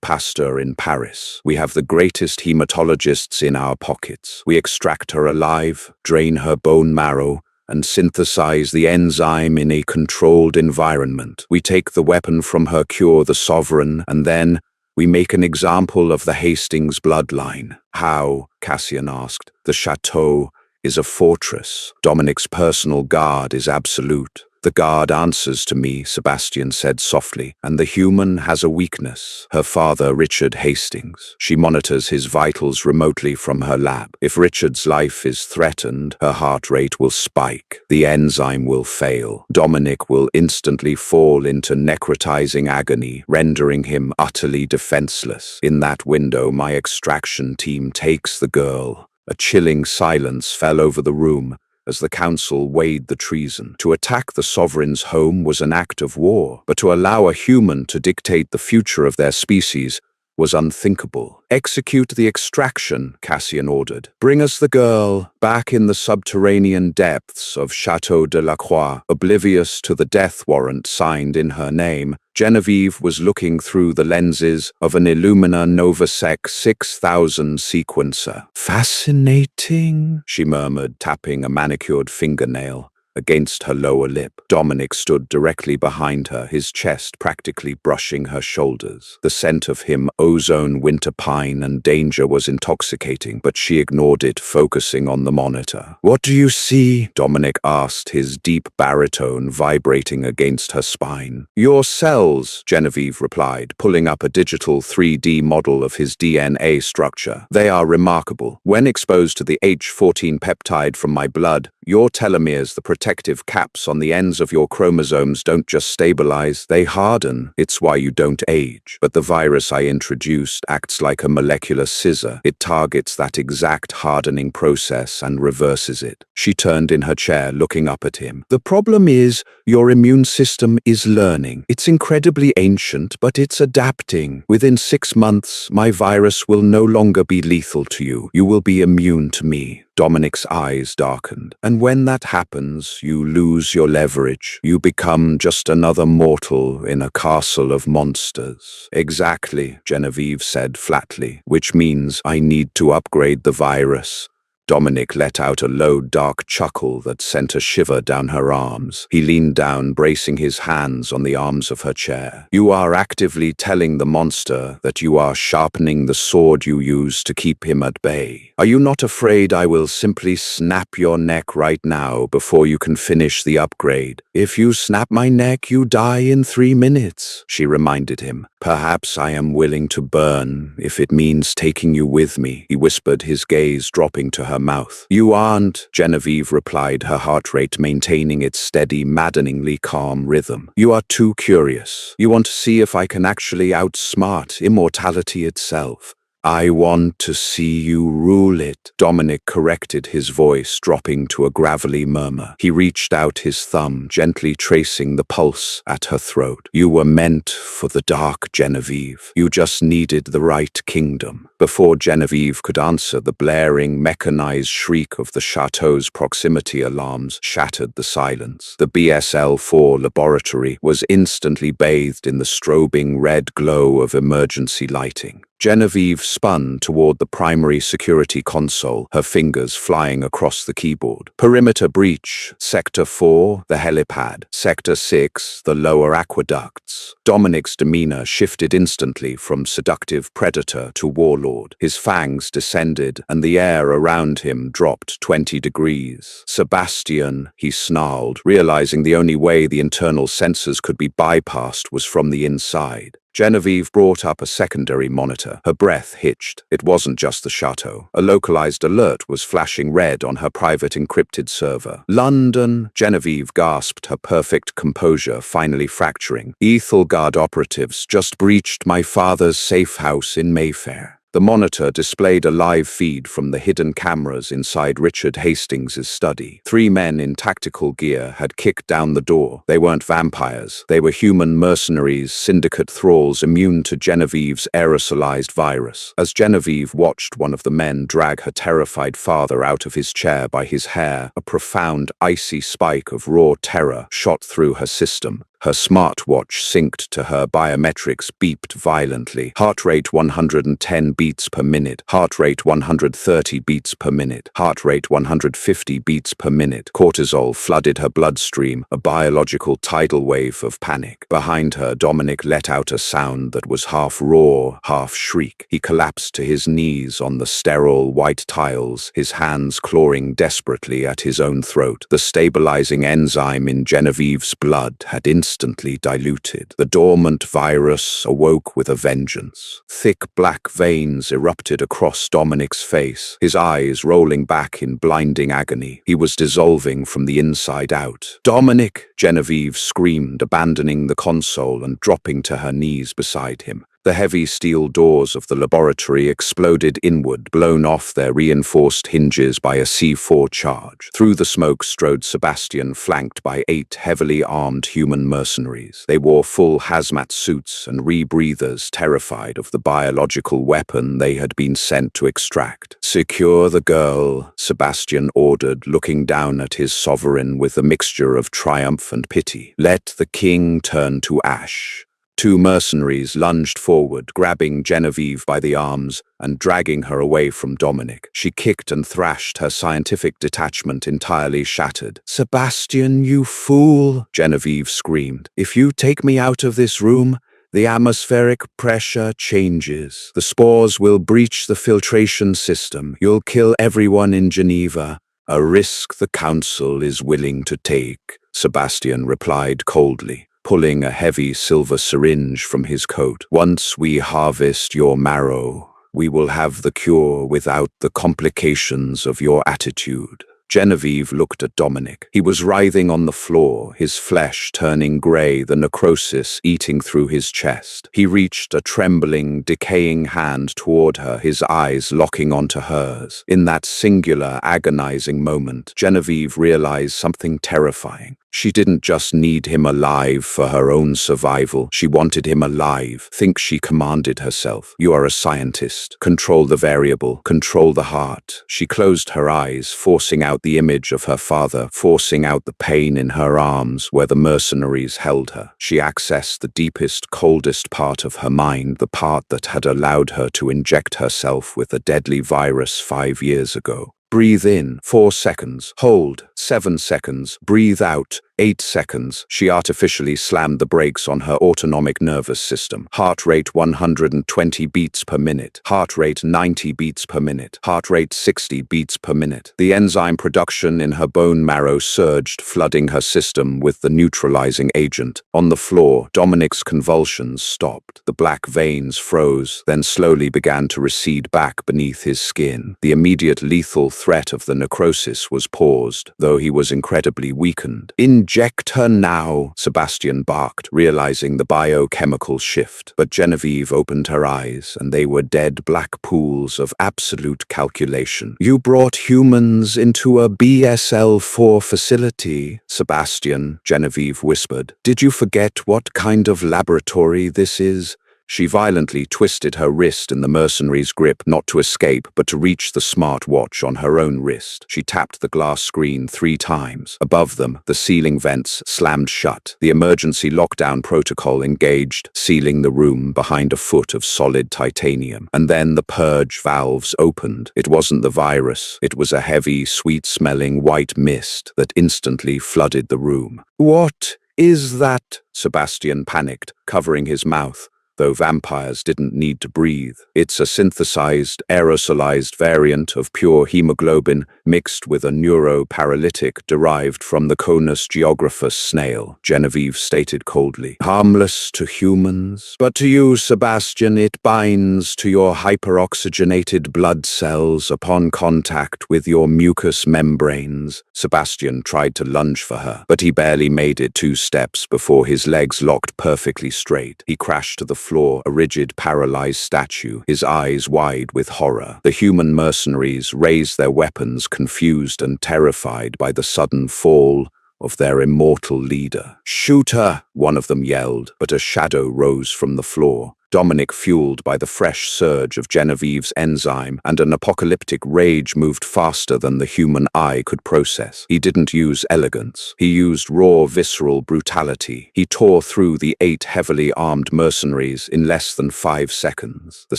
Pasteur in Paris. We have the greatest hematologists in our pockets. We extract her alive, drain her bone marrow, and synthesize the enzyme in a controlled environment. We take the weapon from her, cure the sovereign, and then we make an example of the Hastings bloodline." "How?" Cassian asked. "The chateau is a fortress. Dominic's personal guard is absolute. "The guard answers to me," Sebastian said softly, "and the human has a weakness. Her father, Richard Hastings. She monitors his vitals remotely from her lab. If Richard's life is threatened, her heart rate will spike. The enzyme will fail. Dominic will instantly fall into necrotizing agony, rendering him utterly defenseless. In that window, my extraction team takes the girl." A chilling silence fell over the room as the council weighed the treason. To attack the sovereign's home was an act of war, but to allow a human to dictate the future of their species was unthinkable. "Execute the extraction," Cassian ordered. "Bring us the girl." Back in the subterranean depths of Chateau de la Croix, oblivious to the death warrant signed in her name, Genevieve was looking through the lenses of an Illumina Novasec 6000 sequencer. "Fascinating," she murmured, tapping a manicured fingernail against her lower lip. Dominic stood directly behind her, his chest practically brushing her shoulders. The scent of him, ozone, winter pine, and danger was intoxicating, but she ignored it, focusing on the monitor. "What do you see?" Dominic asked, his deep baritone vibrating against her spine. "Your cells," Genevieve replied, pulling up a digital 3D model of his DNA structure. "They are remarkable. When exposed to the H14 peptide from my blood, your telomeres, the protective caps on the ends of your chromosomes, don't just stabilize, they harden. It's why you don't age. But the virus I introduced acts like a molecular scissor. It targets that exact hardening process and reverses it." She turned in her chair, looking up at him. "The problem is, your immune system is learning. It's incredibly ancient, but it's adapting. Within 6 months, my virus will no longer be lethal to you. You will be immune to me." Dominic's eyes darkened. "And when that happens, you lose your leverage. You become just another mortal in a castle of monsters." "Exactly," Genevieve said flatly, "which means I need to upgrade the virus." Dominic let out a low, dark chuckle that sent a shiver down her arms. He leaned down, bracing his hands on the arms of her chair. "You are actively telling the monster that you are sharpening the sword you use to keep him at bay. Are you not afraid I will simply snap your neck right now before you can finish the upgrade?" "If you snap my neck, you die in 3 minutes," she reminded him. "Perhaps I am willing to burn if it means taking you with me," he whispered, his gaze dropping to her mouth. "You aren't," Genevieve replied, her heart rate maintaining its steady, maddeningly calm rhythm. "You are too curious. You want to see if I can actually outsmart immortality itself. I want to see you rule it." Dominic corrected his voice, dropping to a gravelly murmur. He reached out his thumb, gently tracing the pulse at her throat. "You were meant for the dark, Genevieve. You just needed the right kingdom." Before Genevieve could answer, the blaring, mechanized shriek of the chateau's proximity alarms shattered the silence. The BSL-4 laboratory was instantly bathed in the strobing red glow of emergency lighting. Genevieve spun toward the primary security console, her fingers flying across the keyboard. "Perimeter breach. Sector 4, the helipad. Sector 6, the lower aqueducts." Dominic's demeanor shifted instantly from seductive predator to warlord. His fangs descended, and the air around him dropped 20 degrees. "Sebastian," he snarled, realizing the only way the internal sensors could be bypassed was from the inside. Genevieve brought up a secondary monitor. Her breath hitched. It wasn't just the chateau. A localized alert was flashing red on her private encrypted server. "London," Genevieve gasped, her perfect composure finally fracturing. "Ethelgard operatives just breached my father's safe house in Mayfair." The monitor displayed a live feed from the hidden cameras inside Richard Hastings' study. 3 men in tactical gear had kicked down the door. They weren't vampires. They were human mercenaries, syndicate thralls immune to Genevieve's aerosolized virus. As Genevieve watched one of the men drag her terrified father out of his chair by his hair, a profound, icy spike of raw terror shot through her system. Her smartwatch synced to her biometrics beeped violently. Heart rate 110 beats per minute. Heart rate 130 beats per minute. Heart rate 150 beats per minute. Cortisol flooded her bloodstream, a biological tidal wave of panic. Behind her, Dominic let out a sound that was half roar, half shriek. He collapsed to his knees on the sterile white tiles, his hands clawing desperately at his own throat. The stabilizing enzyme in Genevieve's blood had instantly diluted. The dormant virus awoke with a vengeance. Thick black veins erupted across Dominic's face, his eyes rolling back in blinding agony. He was dissolving from the inside out. "Dominic!" Genevieve screamed, abandoning the console and dropping to her knees beside him. The heavy steel doors of the laboratory exploded inward, blown off their reinforced hinges by a C4 charge. Through the smoke strode Sebastian, flanked by 8 heavily armed human mercenaries. They wore full hazmat suits and rebreathers, terrified of the biological weapon they had been sent to extract. "Secure the girl," Sebastian ordered, looking down at his sovereign with a mixture of triumph and pity. "Let the king turn to ash." 2 mercenaries lunged forward, grabbing Genevieve by the arms and dragging her away from Dominic. She kicked and thrashed, her scientific detachment entirely shattered. "Sebastian, you fool!" Genevieve screamed. "If you take me out of this room, the atmospheric pressure changes. The spores will breach the filtration system. You'll kill everyone in Geneva. A risk the council is willing to take," Sebastian replied coldly, pulling a heavy silver syringe from his coat. "Once we harvest your marrow, we will have the cure without the complications of your attitude." Genevieve looked at Dominic. He was writhing on the floor, his flesh turning grey, the necrosis eating through his chest. He reached a trembling, decaying hand toward her, his eyes locking onto hers. In that singular, agonizing moment, Genevieve realized something terrifying. She didn't just need him alive for her own survival. She wanted him alive. Think, she commanded herself. "You are a scientist. Control the variable. Control the heart." She closed her eyes, forcing out the image of her father, forcing out the pain in her arms where the mercenaries held her. She accessed the deepest, coldest part of her mind, the part that had allowed her to inject herself with a deadly virus 5 years ago. Breathe in, 4 seconds. Hold, 7 seconds. Breathe out, 8 seconds. She artificially slammed the brakes on her autonomic nervous system. Heart rate 120 beats per minute. Heart rate 90 beats per minute. Heart rate 60 beats per minute. The enzyme production in her bone marrow surged, flooding her system with the neutralizing agent. On the floor, Dominic's convulsions stopped. The black veins froze, then slowly began to recede back beneath his skin. The immediate lethal threat of the necrosis was paused, though he was incredibly weakened. "Inject her now," Sebastian barked, realizing the biochemical shift. But Genevieve opened her eyes, and they were dead black pools of absolute calculation. "You brought humans into a BSL-4 facility, Sebastian," Genevieve whispered. "Did you forget what kind of laboratory this is?" She violently twisted her wrist in the mercenary's grip, not to escape, but to reach the smart watch on her own wrist. She tapped the glass screen 3 times. Above them, the ceiling vents slammed shut. The emergency lockdown protocol engaged, sealing the room behind a foot of solid titanium. And then the purge valves opened. It wasn't the virus. It was a heavy, sweet-smelling white mist that instantly flooded the room. "What is that?" Sebastian panicked, covering his mouth. Though vampires didn't need to breathe. "It's a synthesized, aerosolized variant of pure hemoglobin mixed with a neuroparalytic derived from the Conus geographus snail," Genevieve stated coldly. "Harmless to humans, but to you, Sebastian, it binds to your hyperoxygenated blood cells upon contact with your mucous membranes." Sebastian tried to lunge for her, but he barely made it 2 steps before his legs locked perfectly straight. He crashed to the floor, a rigid, paralyzed statue, his eyes wide with horror. The human mercenaries raised their weapons, confused and terrified by the sudden fall of their immortal leader. "Shoot her!" one of them yelled, but a shadow rose from the floor. Dominic, fueled by the fresh surge of Genevieve's enzyme and an apocalyptic rage, moved faster than the human eye could process. He didn't use elegance. He used raw, visceral brutality. He tore through the 8 heavily armed mercenaries in less than 5 seconds. The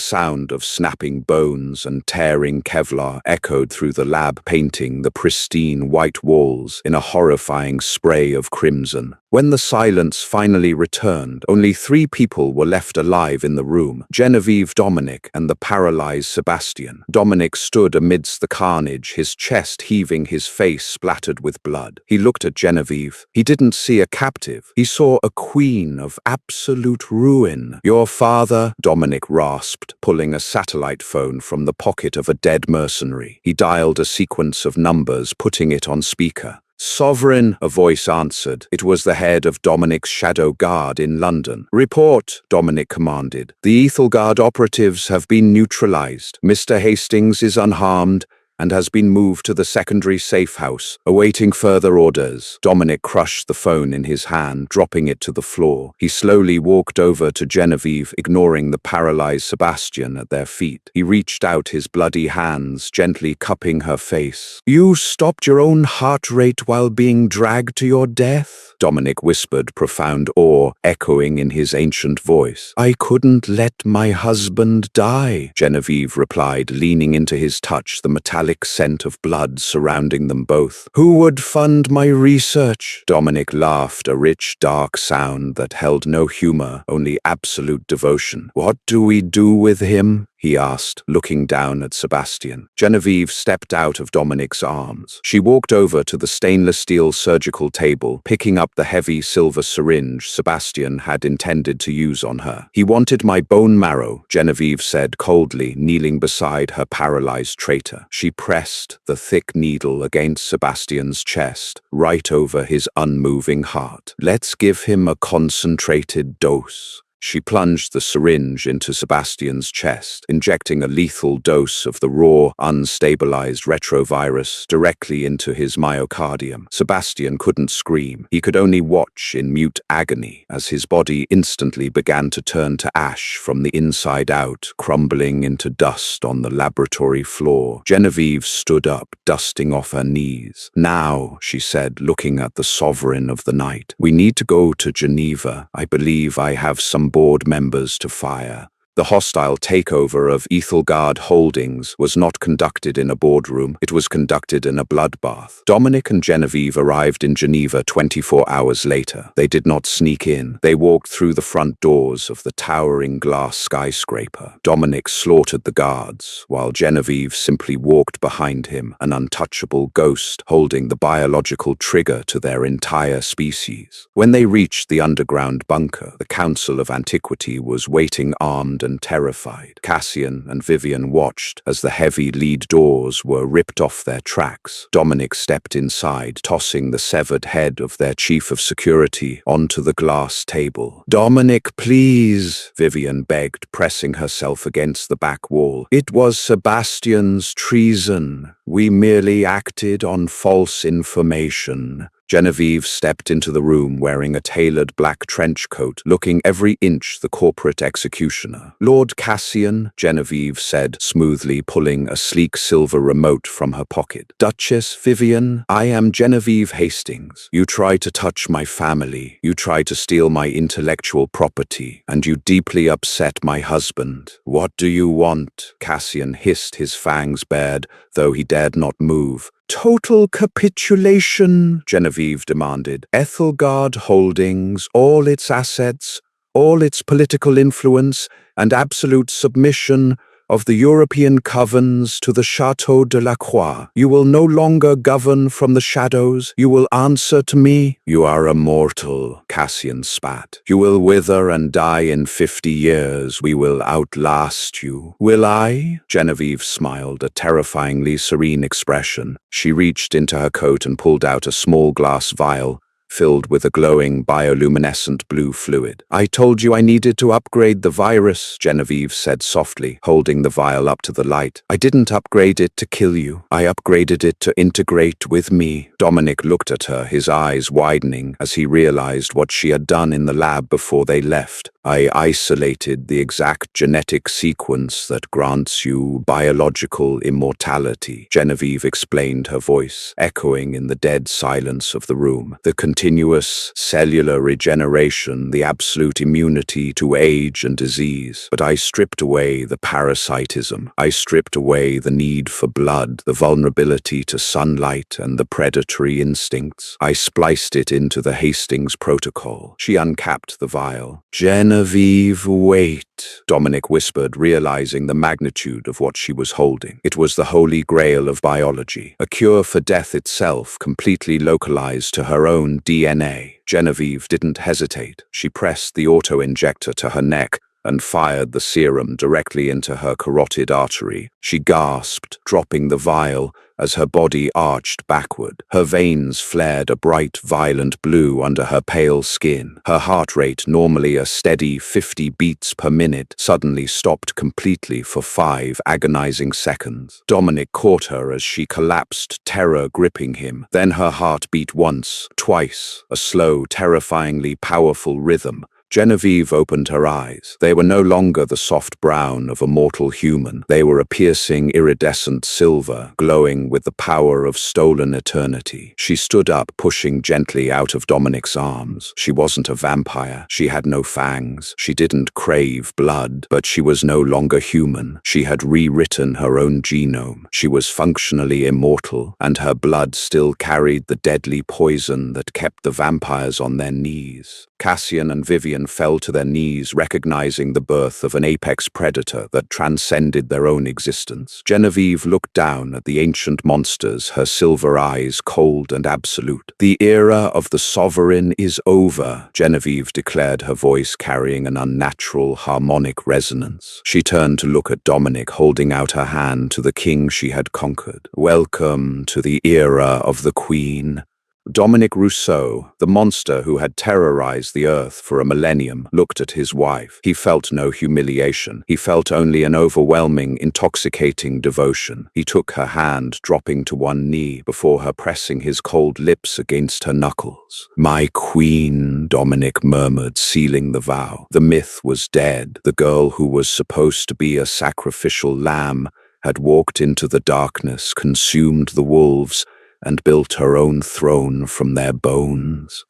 sound of snapping bones and tearing Kevlar echoed through the lab, painting the pristine white walls in a horrifying spray of crimson. When the silence finally returned, only 3 people were left alive in the room: Genevieve, Dominic, and the paralyzed Sebastian. Dominic stood amidst the carnage, his chest heaving, his face splattered with blood. He looked at Genevieve. He didn't see a captive. He saw a queen of absolute ruin. "Your father," Dominic rasped, pulling a satellite phone from the pocket of a dead mercenary. He dialed a sequence of numbers, putting it on speaker. "Sovereign," a voice answered. It was the head of Dominic's shadow guard in London. "Report," Dominic commanded. "The Ethelgard operatives have been neutralized. Mr. Hastings is unharmed and has been moved to the secondary safe house, awaiting further orders." Dominic crushed the phone in his hand, dropping it to the floor. He slowly walked over to Genevieve, ignoring the paralyzed Sebastian at their feet. He reached out his bloody hands, gently cupping her face. "You stopped your own heart rate while being dragged to your death?" Dominic whispered, profound awe echoing in his ancient voice. "I couldn't let my husband die," Genevieve replied, leaning into his touch, the metallic scent of blood surrounding them both. "Who would fund my research?" Dominic laughed, a rich, dark sound that held no humor, only absolute devotion. "What do we do with him?" he asked, looking down at Sebastian. Genevieve stepped out of Dominic's arms. She walked over to the stainless steel surgical table, picking up the heavy silver syringe Sebastian had intended to use on her. "He wanted my bone marrow," Genevieve said coldly, kneeling beside her paralyzed traitor. She pressed the thick needle against Sebastian's chest, right over his unmoving heart. "Let's give him a concentrated dose." She plunged the syringe into Sebastian's chest, injecting a lethal dose of the raw, unstabilized retrovirus directly into his myocardium. Sebastian couldn't scream. He could only watch in mute agony as his body instantly began to turn to ash from the inside out, crumbling into dust on the laboratory floor. Genevieve stood up, dusting off her knees. "Now," she said, looking at the sovereign of the night, "we need to go to Geneva. I believe I have some board members to fire." The hostile takeover of Ethelgard Holdings was not conducted in a boardroom, it was conducted in a bloodbath. Dominic and Genevieve arrived in Geneva 24 hours later. They did not sneak in. They walked through the front doors of the towering glass skyscraper. Dominic slaughtered the guards, while Genevieve simply walked behind him, an untouchable ghost holding the biological trigger to their entire species. When they reached the underground bunker, the Council of Antiquity was waiting armed and terrified. Cassian and Vivian watched as the heavy lead doors were ripped off their tracks. Dominic stepped inside, tossing the severed head of their chief of security onto the glass table. "Dominic, please," Vivian begged, pressing herself against the back wall. "It was Sebastian's treason. We merely acted on false information." Genevieve stepped into the room wearing a tailored black trench coat, looking every inch the corporate executioner. "Lord Cassian," Genevieve said, smoothly pulling a sleek silver remote from her pocket. "Duchess Vivian, I am Genevieve Hastings. You try to touch my family, you try to steal my intellectual property, and you deeply upset my husband. What do you want?" Cassian hissed, his fangs bared, though he dared not move. "Total capitulation," Genevieve demanded. "Ethelgard Holdings, all its assets, all its political influence, and absolute submission of the European covens to the Château de la Croix. You will no longer govern from the shadows. You will answer to me." "You are immortal," Cassian spat. "You will wither and die in 50 years. We will outlast you." "Will I?" Genevieve smiled, a terrifyingly serene expression. She reached into her coat and pulled out a small glass vial, filled with a glowing bioluminescent blue fluid. "I told you I needed to upgrade the virus," Genevieve said softly, holding the vial up to the light. "I didn't upgrade it to kill you. I upgraded it to integrate with me." Dominic looked at her, his eyes widening as he realized what she had done in the lab before they left. "I isolated the exact genetic sequence that grants you biological immortality," Genevieve explained, her voice echoing in the dead silence of the room. "The continuous cellular regeneration, the absolute immunity to age and disease. But I stripped away the parasitism. I stripped away the need for blood, the vulnerability to sunlight, and the predatory instincts. I spliced it into the Hastings protocol." She uncapped the vial. "Genevieve, wait," Dominic whispered, realizing the magnitude of what she was holding. It was the holy grail of biology, a cure for death itself, completely localized to her own DNA. Genevieve didn't hesitate. She pressed the auto-injector to her neck and fired the serum directly into her carotid artery. She gasped, dropping the vial as her body arched backward. Her veins flared a bright, violent blue under her pale skin. Her heart rate, normally a steady 50 beats per minute, suddenly stopped completely for 5 agonizing seconds. Dominic caught her as she collapsed, terror gripping him. Then her heart beat once, twice, a slow, terrifyingly powerful rhythm. Genevieve opened her eyes. They were no longer the soft brown of a mortal human. They were a piercing, iridescent silver, glowing with the power of stolen eternity. She stood up, pushing gently out of Dominic's arms. She wasn't a vampire. She had no fangs. She didn't crave blood, but she was no longer human. She had rewritten her own genome. She was functionally immortal, and her blood still carried the deadly poison that kept the vampires on their knees. Cassian and Vivian fell to their knees, recognizing the birth of an apex predator that transcended their own existence. Genevieve looked down at the ancient monsters, her silver eyes cold and absolute. "The era of the sovereign is over," Genevieve declared, her voice carrying an unnatural, harmonic resonance. She turned to look at Dominic, holding out her hand to the king she had conquered. "Welcome to the era of the Queen." Dominic Rousseau, the monster who had terrorized the earth for a millennium, looked at his wife. He felt no humiliation. He felt only an overwhelming, intoxicating devotion. He took her hand, dropping to one knee before her, pressing his cold lips against her knuckles. "My queen," Dominic murmured, sealing the vow. The myth was dead. The girl who was supposed to be a sacrificial lamb had walked into the darkness, consumed the wolves, and built her own throne from their bones.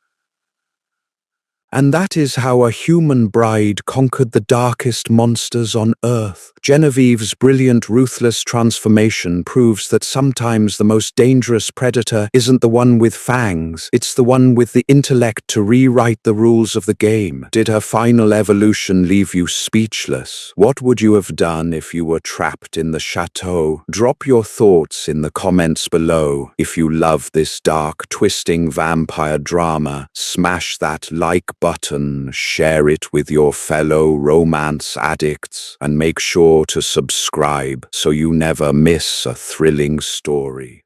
And that is how a human bride conquered the darkest monsters on Earth. Genevieve's brilliant, ruthless transformation proves that sometimes the most dangerous predator isn't the one with fangs, it's the one with the intellect to rewrite the rules of the game. Did her final evolution leave you speechless? What would you have done if you were trapped in the chateau? Drop your thoughts in the comments below. If you love this dark, twisting vampire drama, smash that like button, share it with your fellow romance addicts, and make sure to subscribe so you never miss a thrilling story.